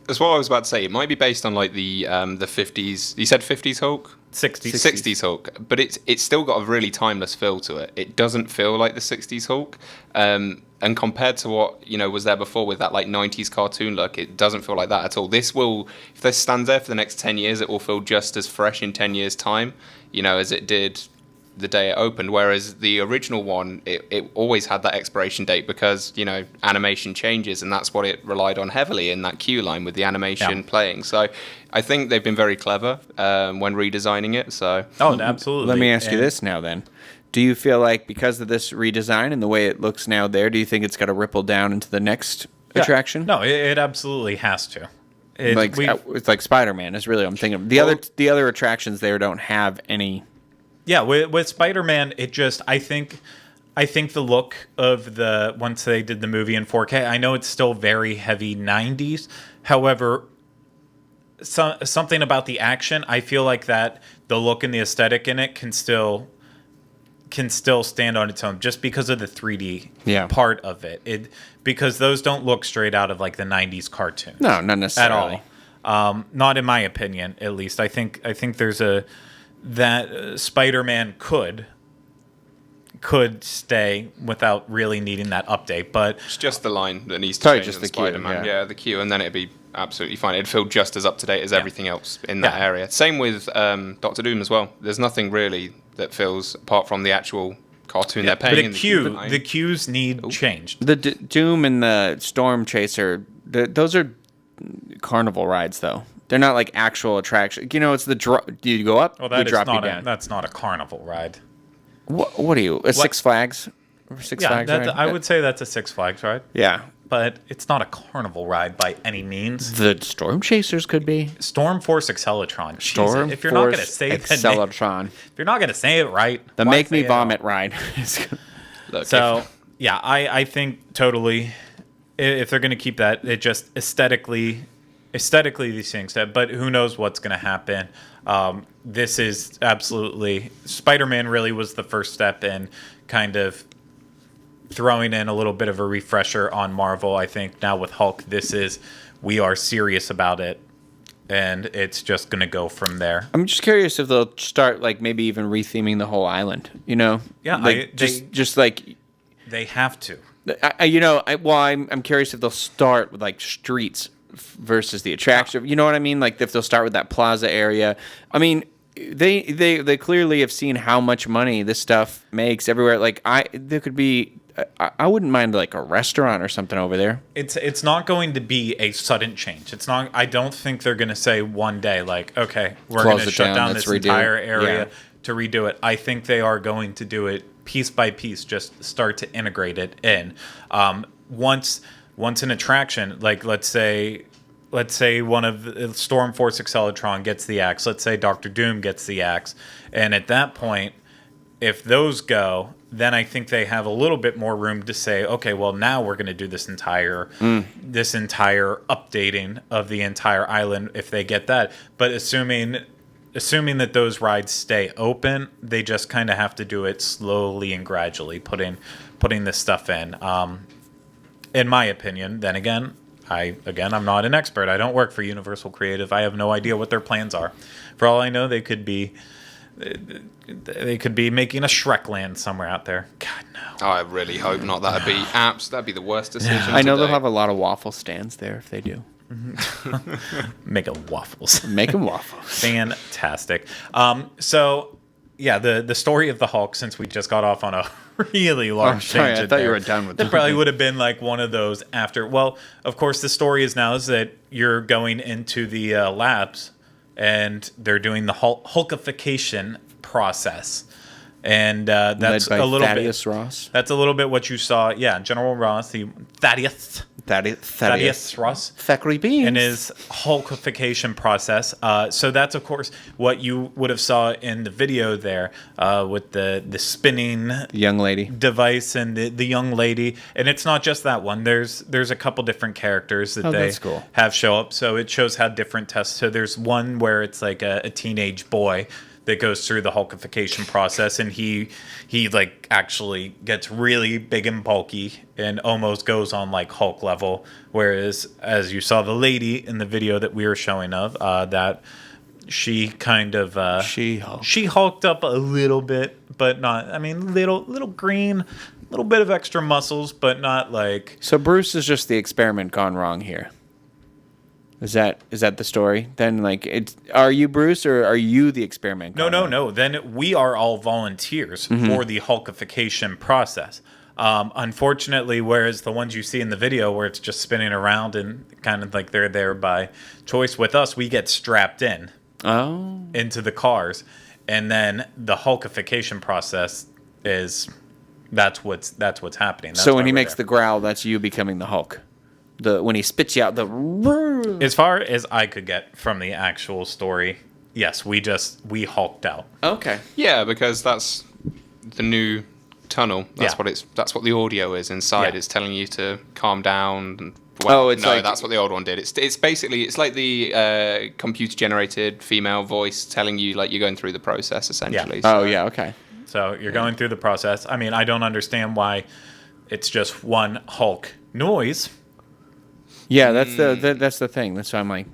That's what I was about to say. It might be based on like the 50s. You said 50s Hulk? 60s Hulk, but it's still got a really timeless feel to it. It doesn't feel like the 60s Hulk, and compared to what was there before with that like 90s cartoon look, it doesn't feel like that at all. If this stands there for the next 10 years, it will feel just as fresh in 10 years time, as it did the day it opened. Whereas the original one, it always had that expiration date, because animation changes, and that's what it relied on heavily in that queue line with the animation playing. So I think they've been very clever when redesigning it. So absolutely. Let me ask you this now then. Do you feel like because of this redesign and the way it looks now there, do you think it's got to ripple down into the next attraction? No, it absolutely has to. It's like Spider-Man is really what I'm thinking of. The other attractions there don't have any Yeah, with Spider-Man, it just I think the look of the once they did the movie in 4K, I know it's still very heavy 90s. However, something about the action, I feel like that the look and the aesthetic in it can still stand on its own just because of the 3D part of it. Because those don't look straight out of like the 90s cartoon. No, not necessarily. At all. Not in my opinion, at least. I think there's that Spider-Man could stay without really needing that update, but it's just the line that needs to probably change just in the Spider-Man. cue, yeah. The queue, and then it'd be absolutely fine. It'd feel just as up to date as everything else in that area. Same with Doctor Doom as well. There's nothing really that feels apart from the actual cartoon they're paying. But the cues need changed. The Doom and the Storm Chaser, those are carnival rides, though. They're not like actual attraction. You know, it's the drop. You go up, Well, you drop you down. that's not a carnival ride. What are you? Six Flags? Six Flags ride? I would say that's a Six Flags ride. Yeah. But it's not a carnival ride by any means. The Storm Chasers could be. Storm Force Acceleratron. Storm if you're not going to Force say Acceleratron. If you're not going to say it right. The Make Me Vomit ride. Look, I think totally if they're going to keep that, it just aesthetically these things. But who knows what's going to happen. This is absolutely... Spider-Man really was the first step in kind of throwing in a little bit of a refresher on Marvel. I think now with Hulk, we are serious about it, and it's just going to go from there. I'm just curious if they'll start like maybe even retheming the whole island. You know, Yeah, like just like they have to. I'm curious if they'll start with like streets versus the attraction. You know what I mean? Like if they'll start with that plaza area. I mean, they clearly have seen how much money this stuff makes everywhere. Like there could be. I wouldn't mind like a restaurant or something over there. It's not going to be a sudden change. It's not. I don't think they're going to say one day like, okay, we're going to shut down this entire area to redo it. I think they are going to do it piece by piece, just start to integrate it in. Once an attraction, like let's say one of the Storm Force Acceleratron gets the axe. Let's say Doctor Doom gets the axe, and at that point, if those go, then I think they have a little bit more room to say, okay, well now we're going to do this entire updating of the entire island if they get that. But assuming that those rides stay open, they just kind of have to do it slowly and gradually, putting this stuff in. In my opinion, then again, I'm not an expert. I don't work for Universal Creative. I have no idea what their plans are. For all I know, they could be making a Shrek land somewhere out there. God, no. I really hope not. That'd be the worst decision. I know they'll have a lot of waffle stands there if they do. Make it waffles. Make them waffles. Fantastic. So, yeah, the story of the Hulk, since we just got off on a really large tangent. I thought you were done with that. It probably would have been like one of those after. Well, of course, the story is that you're going into the labs and they're doing the Hulkification process. And that's led by a little Thaddeus Ross. That's a little bit what you saw. Yeah, General Ross, the Thaddeus Ross, Thackeray Beans, and his Hulkification process. So that's of course what you would have saw in the video there with the spinning young lady device and the young lady. And it's not just that one. There's a couple different characters that they have show up. So it shows how different tests. So there's one where it's like a teenage boy that goes through the Hulkification process, and he like actually gets really big and bulky and almost goes on like Hulk level. Whereas, as you saw the lady in the video that we were showing of, that she kind of she hulked up a little bit, but not. I mean, little green, little bit of extra muscles, but not like. So Bruce is just the experiment gone wrong here. Is that the story? Then, like, are you Bruce or are you the experiment? No. Then we are all volunteers for the Hulkification process. Unfortunately, whereas the ones you see in the video where it's just spinning around and kind of like they're there by choice, with us, we get strapped in into the cars. And then the Hulkification process that's what's happening. That's so when he makes the growl, that's you becoming the Hulk. When he spits you out as far as I could get from the actual story, yes, we hulked out. Okay. Yeah, because that's the new tunnel. That's that's what the audio is inside. Yeah. It's telling you to calm down. And, that's what the old one did. It's basically like the computer generated female voice telling you like you're going through the process essentially. Yeah. So, Okay. So you're going through the process. I mean, I don't understand why it's just one Hulk noise, Yeah, that's the thing. That's why I'm like,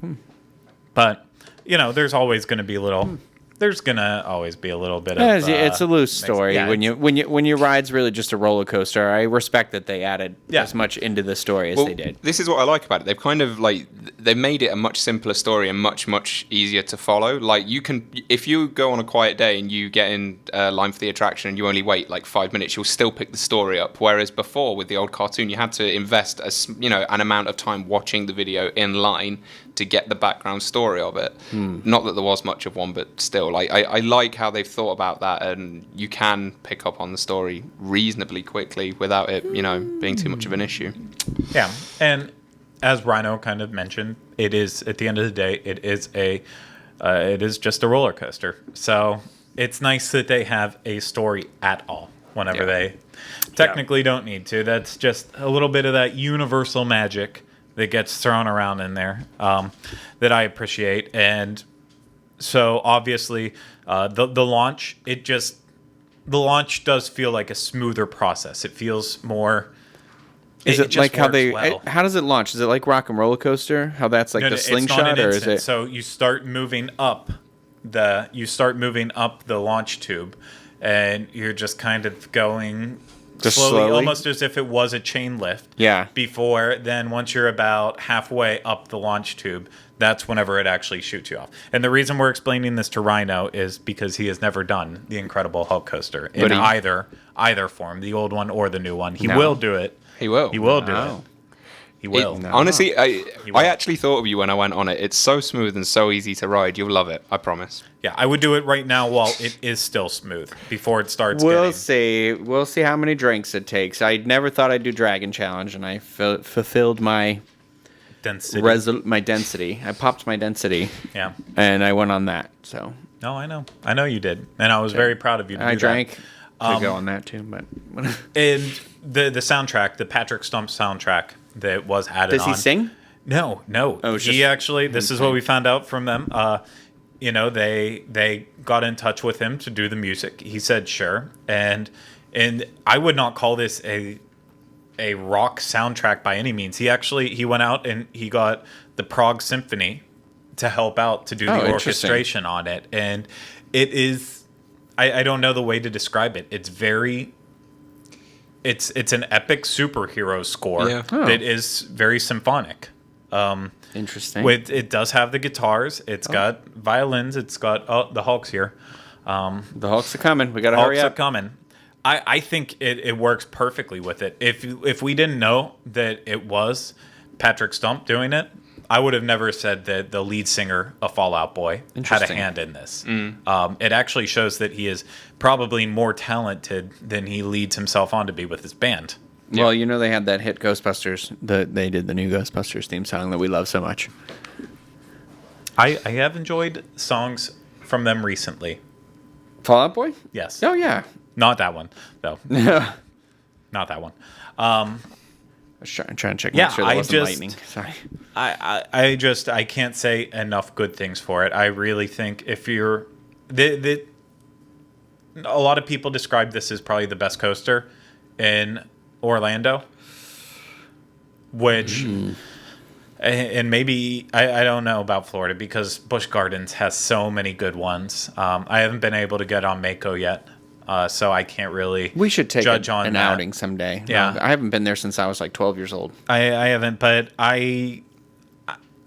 but there's always going to be a little. There's gonna always be a little bit of. it's a loose story. Yeah, when your ride's really just a roller coaster. I respect that they added as much into the story as they did. This is what I like about it. They've kind of they've made it a much simpler story and much easier to follow. Like you can, if you go on a quiet day and you get in line for the attraction and you only wait like 5 minutes, you'll still pick the story up. Whereas before with the old cartoon, you had to invest an amount of time watching the video in line to get the background story of it. Not that there was much of one, but still, I like how they've thought about that, and you can pick up on the story reasonably quickly without it, being too much of an issue. Yeah, and as Rhino kind of mentioned, it is at the end of the day, it is just a roller coaster. So it's nice that they have a story at all whenever they technically don't need to. That's just a little bit of that universal magic that gets thrown around in there that I appreciate. And so obviously the launch, the launch does feel like a smoother process. It feels more. Is it like how they? Well. How does it launch? Is it like Rock and Roller Coaster? How that's like the slingshot, or is it? So you start moving up the launch tube, and you're just kind of going. Just slowly, almost as if it was a chain lift. Yeah. Before then, once you're about halfway up the launch tube, that's whenever it actually shoots you off. And the reason we're explaining this to Rhino is because he has never done the Incredible Hulk coaster in either form, the old one or the new one. He will do it. He will. He will do it. He will. Honestly, I actually thought of you when I went on it. It's so smooth and so easy to ride. You'll love it. I promise. Yeah, I would do it right now while it is still smooth before it starts. We'll see. We'll see how many drinks it takes. I never thought I'd do Dragon Challenge, and I fulfilled my density. My density. I popped my density. Yeah. And I went on that. So. No, I know. I know you did, and I was very proud of you. I drank. To go on that too, but. And the soundtrack, the Patrick Stump soundtrack that was added on. Does he sing? No. Oh, he actually. This is what we found out from them. They got in touch with him to do the music. He said sure, and I would not call this a rock soundtrack by any means. He went out and he got the Prague Symphony to help out to do the orchestration on it, and it is. I don't know the way to describe it. It's it's an epic superhero score that is very symphonic. Interesting. It does have the guitars. It's got violins. It's got the Hulk's here. The Hulks are coming. We got to hurry up. Hulks are coming. I think it works perfectly with it. If we didn't know that it was Patrick Stump doing it, I would have never said that the lead singer of Fall Out Boy had a hand in this. It actually shows that he is probably more talented than he leads himself on to be with his band. Well, they had that hit Ghostbusters. They did the new Ghostbusters theme song that we love so much. I have enjoyed songs from them recently. Fall Out Boy? Yes. Oh, yeah. Not that one, though. Not that one. I was trying to check. Make sure there wasn't lightning. Sorry. I can't say enough good things for it. I really think if you're, a lot of people describe this as probably the best coaster in Orlando, which, and maybe I don't know about Florida because Busch Gardens has so many good ones. I haven't been able to get on Mako yet. So I can't really. We should take judge an outing someday. Yeah, I haven't been there since I was like 12 years old. I haven't, but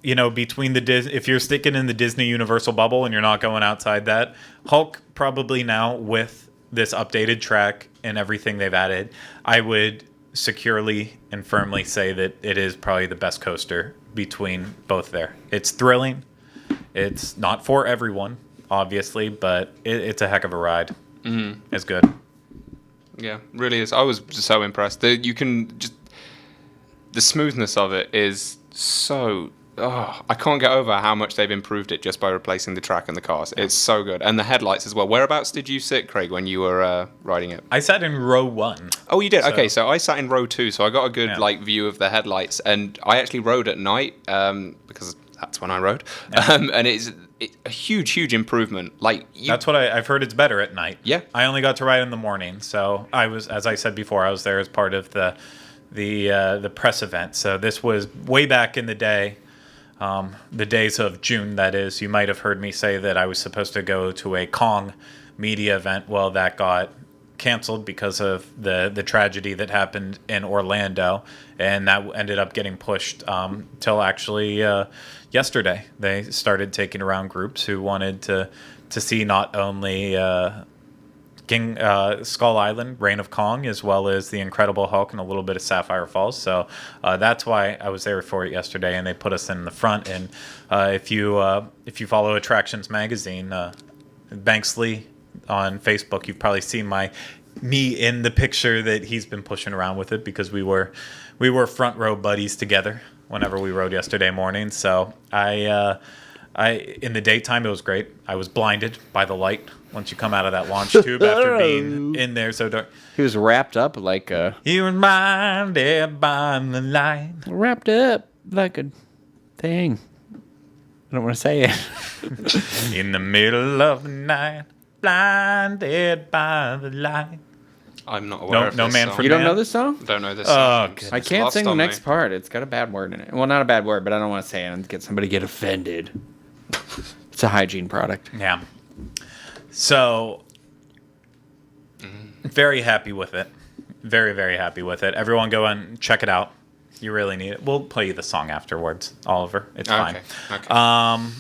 between if you're sticking in the Disney Universal bubble and you're not going outside that, Hulk probably now with this updated track and everything they've added, I would securely and firmly say that it is probably the best coaster between both there. It's thrilling. It's not for everyone, obviously, but it's a heck of a ride. It's good. Yeah, really is. I was just so impressed. The smoothness of it is so I can't get over how much they've improved it just by replacing the track and the cars. It's so good. And the headlights as well. Whereabouts did you sit, Craig, when you were riding it? I sat in row 1. Oh, you did? Okay, so I sat in row 2, so I got a good view of the headlights. And I actually rode at night because that's when I rode. Yeah. And it's a huge improvement. That's what I've heard. It's better at night. Yeah. I only got to ride in the morning, so I was, as I said before, I was there as part of the press event. So this was way back in the day, the days of June. That is, you might have heard me say that I was supposed to go to a Kong media event. Well, that got canceled because of the tragedy that happened in Orlando, and that ended up getting pushed till actually yesterday. They started taking around groups who wanted to see not only King Skull Island, Reign of Kong, as well as the Incredible Hulk and a little bit of Sapphire Falls. So that's why I was there for it yesterday, and they put us in the front. And if you follow Attractions Magazine, Banksley on Facebook, you've probably seen me in the picture that he's been pushing around with it, because we were front row buddies together whenever we rode yesterday morning. So I in the daytime it was great. I was blinded by the light once you come out of that launch tube after being in there so dark. He was wrapped up like a... You were blinded by the light. Wrapped up like a thing. I don't want to say it. In the middle of the night, blinded by the light. I'm not aware of No this Man song. for You don't Man? know this song? Don't know this Oh, song. goodness. I It's can't lost sing the on next me. part. It's got a bad word in it. Well, not a bad word, but I don't want to say it and get somebody get offended. It's a hygiene product. Yeah. So, very happy with it. Very, very happy with it. Everyone go and check it out. You really need it. We'll play you the song afterwards, Oliver. It's fine. Okay.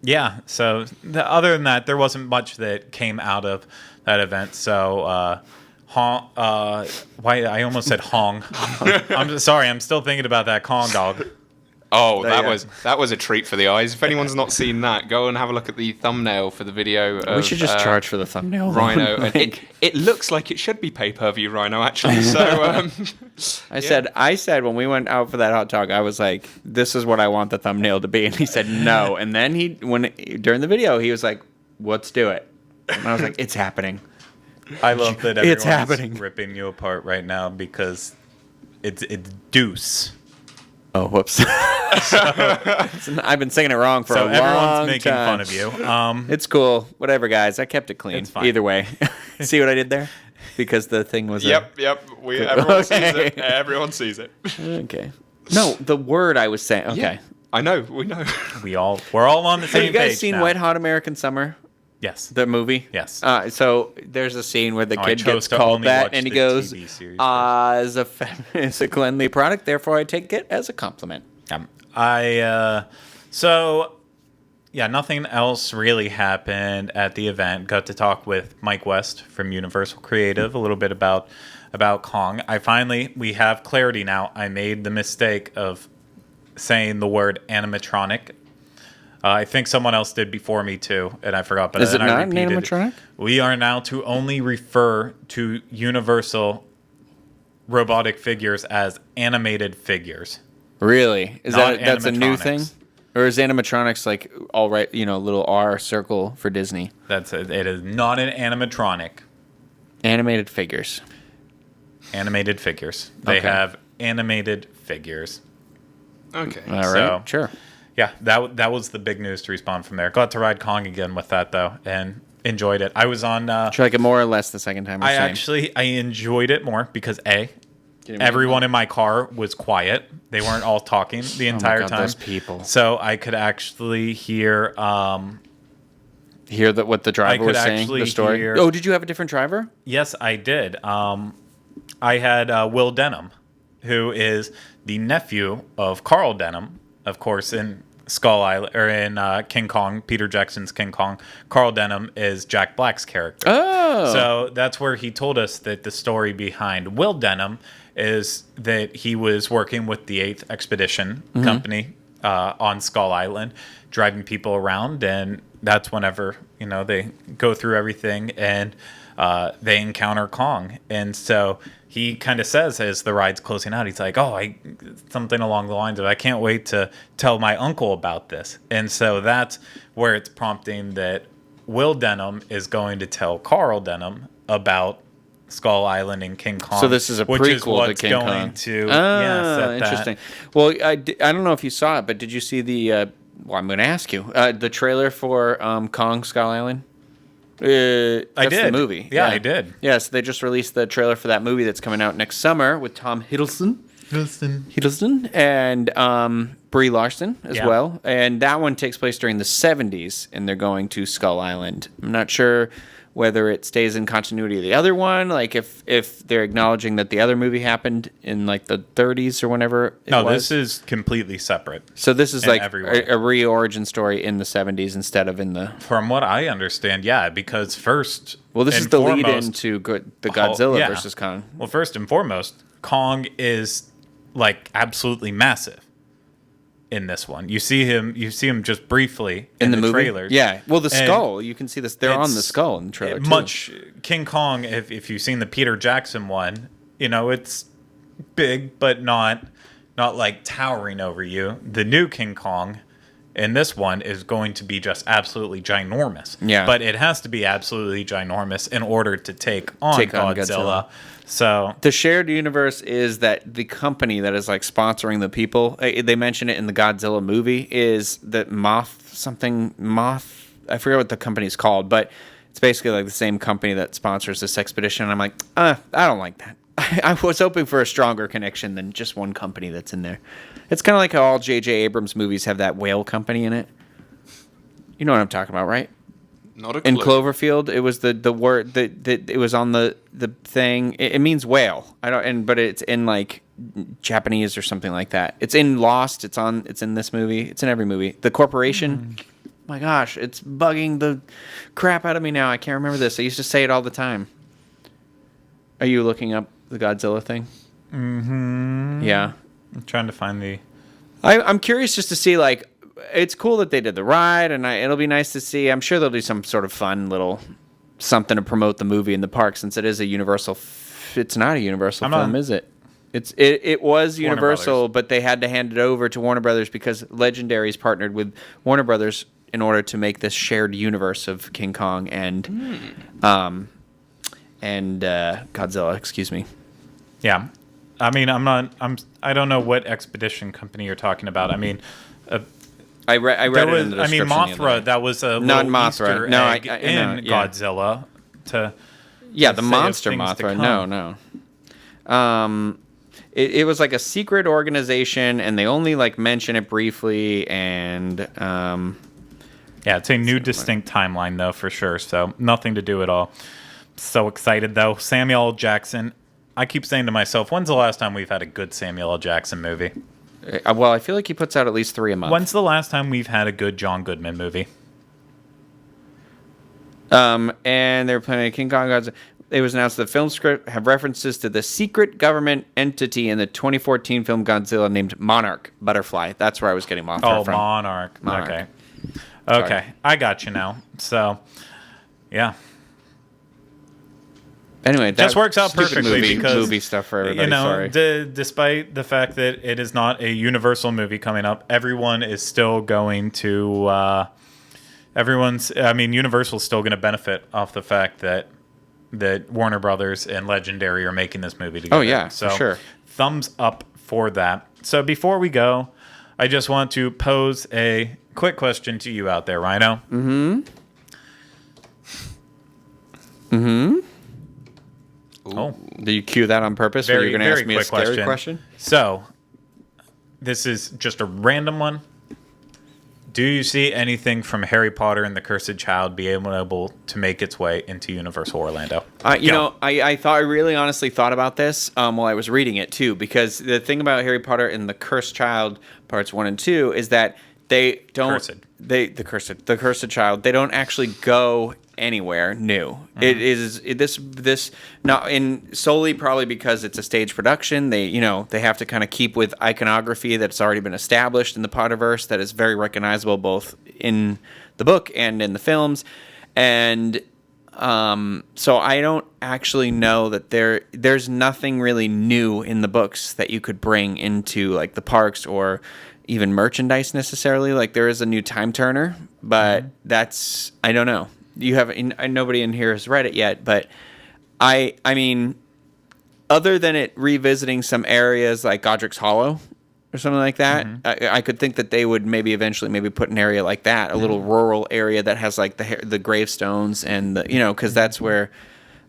Yeah, so other than that, there wasn't much that came out of that event. So, why I almost said Hong. I'm sorry, I'm still thinking about that Kong dog. Oh, Yeah. that was a treat for the eyes. If anyone's not seen that, go and have a look at the thumbnail for the video. We should just charge for the thumbnail. Rhino. And it looks like it should be pay-per-view Rhino, actually. So I said when we went out for that hot dog, I was like, "This is what I want the thumbnail to be," and he said no. And then during the video, he was like, "Let's do it," and I was like, "It's happening." I love that It's everyone's happening. ripping you apart right now because it's Deuce. Oh, whoops! I've been singing it wrong for So a long everyone's making time. fun of you. It's cool. Whatever, guys. I kept it clean. It's fine. Either way. See what I did there? Because the thing was... Yep. Everyone sees Okay. it. Everyone sees it. Okay. No, the word I was saying... Okay. Yeah, I know. We know. We're all on the same Have you guys page seen now. Wet Hot American Summer? Yes. The movie? Yes. So there's a scene where the I kid chose gets to called only that, watch and he the goes, TV series it's a cleanly product, therefore I take it as a compliment. Nothing else really happened at the event. Got to talk with Mike West from Universal Creative a little bit about Kong. We have clarity now. I made the mistake of saying the word animatronic. I think someone else did before me too, and I forgot. But Is it then I not an repeated it. animatronic? We are now to only refer to Universal robotic figures as animated figures. Really? That's a new Non-animatronics. thing? Or is animatronics like, all right, little R circle for Disney? It is not an animatronic. Animated figures. Animated figures. They Okay. have animated figures. Okay. All right, So- sure. Yeah, that was the big news to respond from there. Got to ride Kong again with that though, and enjoyed it. I was on. Did you like it more or less the second time? Or same? I enjoyed it more because everyone in my car was quiet. They weren't all talking the entire God, time. those people. So I could actually hear. Hear what the driver was saying, actually the story. hear- Oh, did you have a different driver? Yes, I did. I had Will Denham, who is the nephew of Carl Denham, of course, in Skull Island or in King Kong, Peter Jackson's King Kong. Carl Denham is Jack Black's character. Oh. So that's where he told us that the story behind Will Denham is that he was working with the 8th Expedition Company on Skull Island, driving people around, and that's whenever they go through everything and they encounter Kong. And so he kind of says as the ride's closing out, he's like, something along the lines of, I can't wait to tell my uncle about this. And so that's where it's prompting that Will Denham is going to tell Carl Denham about Skull Island and King Kong. So this is a prequel to King Kong. Interesting. Well, I don't know if you saw it, but did you see the? Well, I'm going to ask you the trailer for Kong Skull Island. I did. The movie. Yeah, I did. Yeah, so they just released the trailer for that movie that's coming out next summer with Tom Hiddleston and Brie Larson as well. And that one takes place during the 70s, and they're going to Skull Island. I'm not sure whether it stays in continuity of the other one, like if they're acknowledging that the other movie happened in like the 30s or whenever it was. No, this is completely separate. So this is like a re-origin story in the 70s instead of in the... From what I understand, yeah, because first... Well, this is the lead-in to the Godzilla versus Kong. Well, first and foremost, Kong is like absolutely massive in this one. You see him just briefly in the movie? Trailers. Yeah. Well, the skull, you can see this. They're on the skull in the trailer too. King Kong, if you've seen the Peter Jackson one, it's big, but not like towering over you. The new King Kong in this one is going to be just absolutely ginormous. Yeah. But it has to be absolutely ginormous in order to take on Godzilla. So the shared universe is that the company that is like sponsoring the people, they mention it in the Godzilla movie, is that Moth. I forget what the company's called, but it's basically like the same company that sponsors this expedition. And I'm like, I don't like that. I was hoping for a stronger connection than just one company that's in there. It's kind of like how all J.J. Abrams movies have that whale company in it. You know what I'm talking about, right? Not a clue. In Cloverfield, it was the word that it was on the thing. It means whale. But it's in like Japanese or something like that. It's in Lost. It's in this movie. It's in every movie. The corporation. My gosh, it's bugging the crap out of me now. I can't remember this. I used to say it all the time. Are you looking up the Godzilla thing? Mm-hmm. Yeah. I'm trying to find the... I'm curious just to see, like, it's cool that they did the ride, and it'll be nice to see. I'm sure they'll do some sort of fun little something to promote the movie in the park, since it is a Universal... It's not a Universal film, is it? It was Universal, but they had to hand it over to Warner Brothers because Legendary's partnered with Warner Brothers in order to make this shared universe of King Kong and Godzilla, excuse me. Yeah. I mean, I don't know what expedition company you're talking about. I mean, I read it in the description. Mothra, that was a little Easter egg in Godzilla. The monster Mothra. No. It was like a secret organization, and they only like mention it briefly, and it's a new distinct timeline though for sure. So nothing to do at all. So excited though. Samuel L. Jackson. I keep saying to myself, when's the last time we've had a good Samuel L. Jackson movie? Well, I feel like he puts out at least 3 a month. When's the last time we've had a good John Goodman movie? And they were planning King Kong Godzilla. It was announced that the film script have references to the secret government entity in the 2014 film Godzilla named Monarch Butterfly. That's where I was getting Mothra from. Monarch. Okay. I got you now. So, yeah. Anyway, that just works out perfectly because movie stuff for everybody. Despite the fact that it is not a Universal movie coming up, everyone is still going to. Universal's still going to benefit off the fact that Warner Brothers and Legendary are making this movie together. Oh yeah, so for sure. Thumbs up for that. So before we go, I just want to pose a quick question to you out there, Rhino. Oh, do you cue that on purpose? Or you're going to ask me a scary question? So, this is just a random one. Do you see anything from Harry Potter and the Cursed Child be able to make its way into Universal Orlando? I really honestly thought about this while I was reading it too, because the thing about Harry Potter and the Cursed Child parts 1 and 2 is that they don't... The Cursed Child. They don't actually go anywhere new. It is this not in solely probably because it's a stage production. They have to kind of keep with iconography that's already been established in the Potterverse that is very recognizable both in the book and in the films. And so I don't actually know that there's nothing really new in the books that you could bring into like the parks or even merchandise necessarily. Like there is a new time turner, but that's, I don't know. Nobody in here has read it yet, but I mean, other than it revisiting some areas like Godric's Hollow or something like that, I could think that they would maybe eventually put an area like that, a little rural area that has like the gravestones and because that's where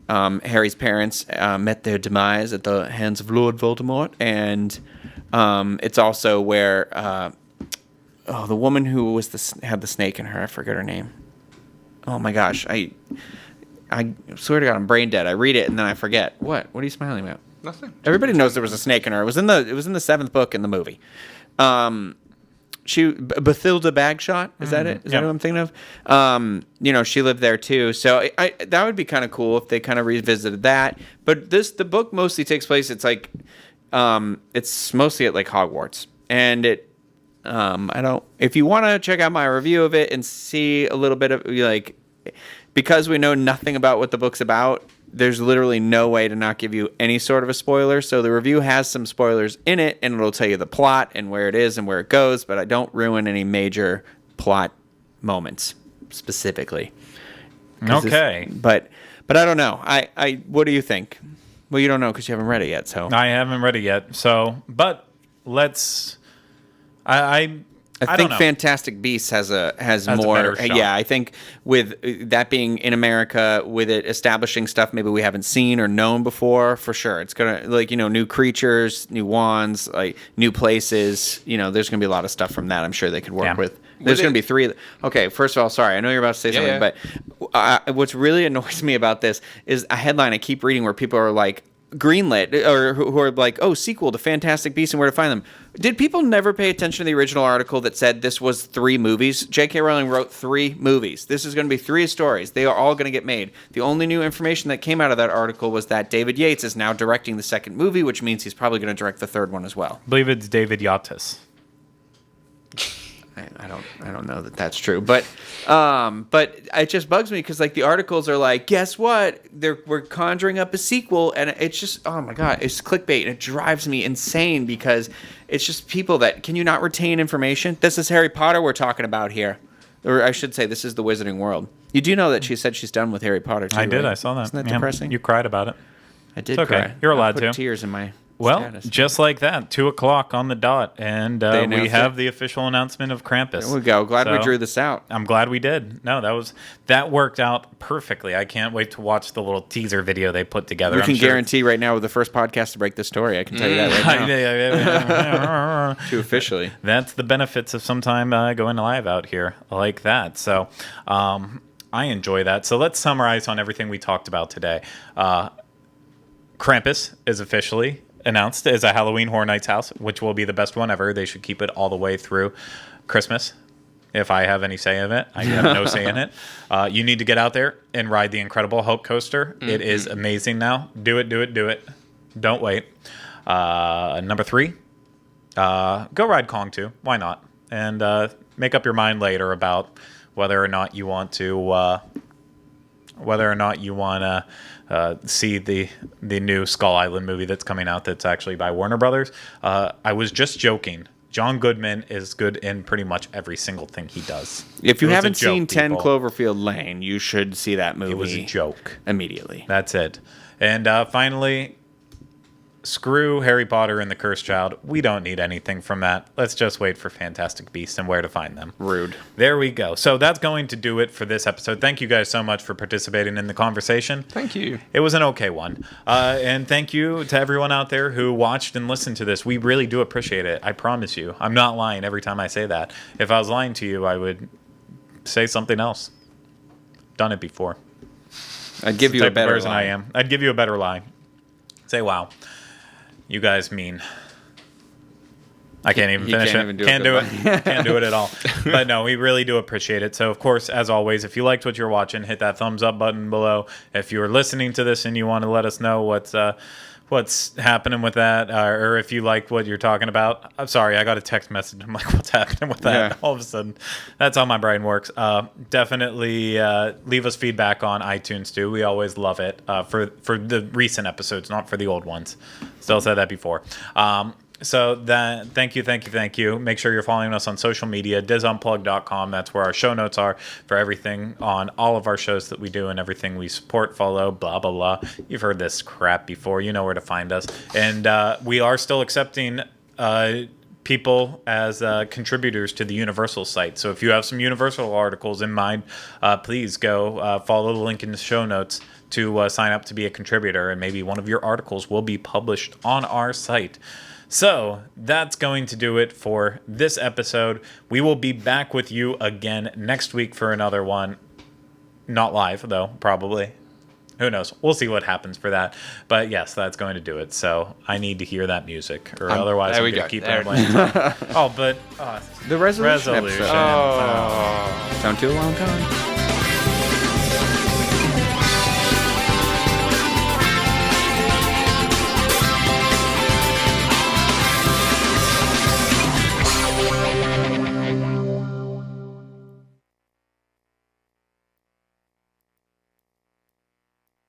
Harry's parents met their demise at the hands of Lord Voldemort, and it's also where the woman who had the snake in her, I forget her name. Oh my gosh, I swear to God, I'm brain dead. I read it and then I forget. What are you smiling about? Nothing. Everybody knows there was a snake in her. It was in the 7th book in the movie. Bathilda Bagshot, is that it? Is that what I'm thinking of? She lived there too. So that would be kind of cool if they kind of revisited that. But the book mostly takes place. It's like it's mostly at like Hogwarts, and if you want to check out my review of it and see a little bit of like, because we know nothing about what the book's about, there's literally no way to not give you any sort of a spoiler. So the review has some spoilers in it, and it'll tell you the plot and where it is and where it goes, but I don't ruin any major plot moments specifically. Okay. But I don't know. What do you think? Well, you don't know because you haven't read it yet. So I haven't read it yet. So, but let's. I I think Fantastic Beasts has more. Yeah, I think with that being in America, with it establishing stuff maybe we haven't seen or known before, for sure, it's gonna new creatures, new wands, like new places. There's gonna be a lot of stuff from that. I'm sure they could work with. There's going to be 3. Okay, first of all, sorry. I know you're about to say something, but what's really annoys me about this is a headline I keep reading where people are like, greenlit, or who are like, oh, sequel to Fantastic Beasts and where to find them. Did people never pay attention to the original article that said this was 3 movies? J.K. Rowling wrote 3 movies. This is going to be 3 stories. They are all going to get made. The only new information that came out of that article was that David Yates is now directing the 2nd movie, which means he's probably going to direct the 3rd one as well. I believe it's David Yates. I don't know that that's true, but it just bugs me because like the articles are like, guess what? We're conjuring up a sequel, and it's just, oh my god, it's clickbait, and it drives me insane because it's just people that, can you not retain information? This is Harry Potter we're talking about here, or I should say, this is the Wizarding World. You do know that she said she's done with Harry Potter too, I did, right? I saw that. Isn't that depressing? You cried about it. I did it's okay. cry. You're allowed I put to. tears in my. Well, status. just like that, 2:00 on the dot, and we have the official announcement of Krampus. There we go. Glad we drew this out. I'm glad we did. No, that worked out perfectly. I can't wait to watch the little teaser video they put together. We can guarantee right now with the first podcast to break this story. I can tell you that right now. Too officially. That's the benefits of sometime going live out here like that. So I enjoy that. So let's summarize on everything we talked about today. Krampus is officially announced as a Halloween Horror Nights house, which will be the best one ever. They should keep it all the way through Christmas. If I have any say in it, I have no say in it. You need to get out there and ride the Incredible Hulk coaster. Mm-hmm. It is amazing now. Do it. Don't wait. Number 3, go ride Kong 2. Why not? And make up your mind later about whether or not you want to see the new Skull Island movie that's coming out that's actually by Warner Brothers. I was just joking. John Goodman is good in pretty much every single thing he does. If you haven't seen 10 Cloverfield Lane, you should see that movie. It was a joke. Immediately. That's it. And finally, screw Harry Potter and the Cursed Child. We don't need anything from that. Let's just wait for Fantastic Beasts and where to find them. Rude. There we go. So that's going to do it for this episode. Thank you guys so much for participating in the conversation. Thank you. It was an okay one. And thank you to everyone out there who watched and listened to this. We really do appreciate it. I promise you. I'm not lying every time I say that. If I was lying to you, I would say something else. Done it before. I'd give you a better lie. I am. I'd give you a better lie. Say, wow. You guys mean. I can't even finish can't it. even do Can't a do good it. one. Can't do it at all. But no, we really do appreciate it. So, of course, as always, if you liked what you're watching, hit that thumbs up button below. If you're listening to this and you want to let us know what's happening with that, or if you like what you're talking about. I'm sorry, I got a text message. I'm like, what's happening with that? Yeah. All of a sudden, that's how my brain works. Definitely leave us feedback on iTunes too. We always love it for the recent episodes, not for the old ones. Still said that before. So thank you. Make sure you're following us on social media, disunplug.com. That's where our show notes are for everything on all of our shows that we do and everything we support, follow, blah, blah, blah. You've heard this crap before. You know where to find us. And we are still accepting people as contributors to the Universal site. So if you have some Universal articles in mind, please go follow the link in the show notes to sign up to be a contributor, and maybe one of your articles will be published on our site. So that's going to do it for this episode. We will be back with you again next week for another one. Not live, though, probably. Who knows? We'll see what happens for that. But yes, that's going to do it. So I need to hear that music, or otherwise I'm going to keep rambling. Oh, but The resolution episode. Oh. Sound too long time.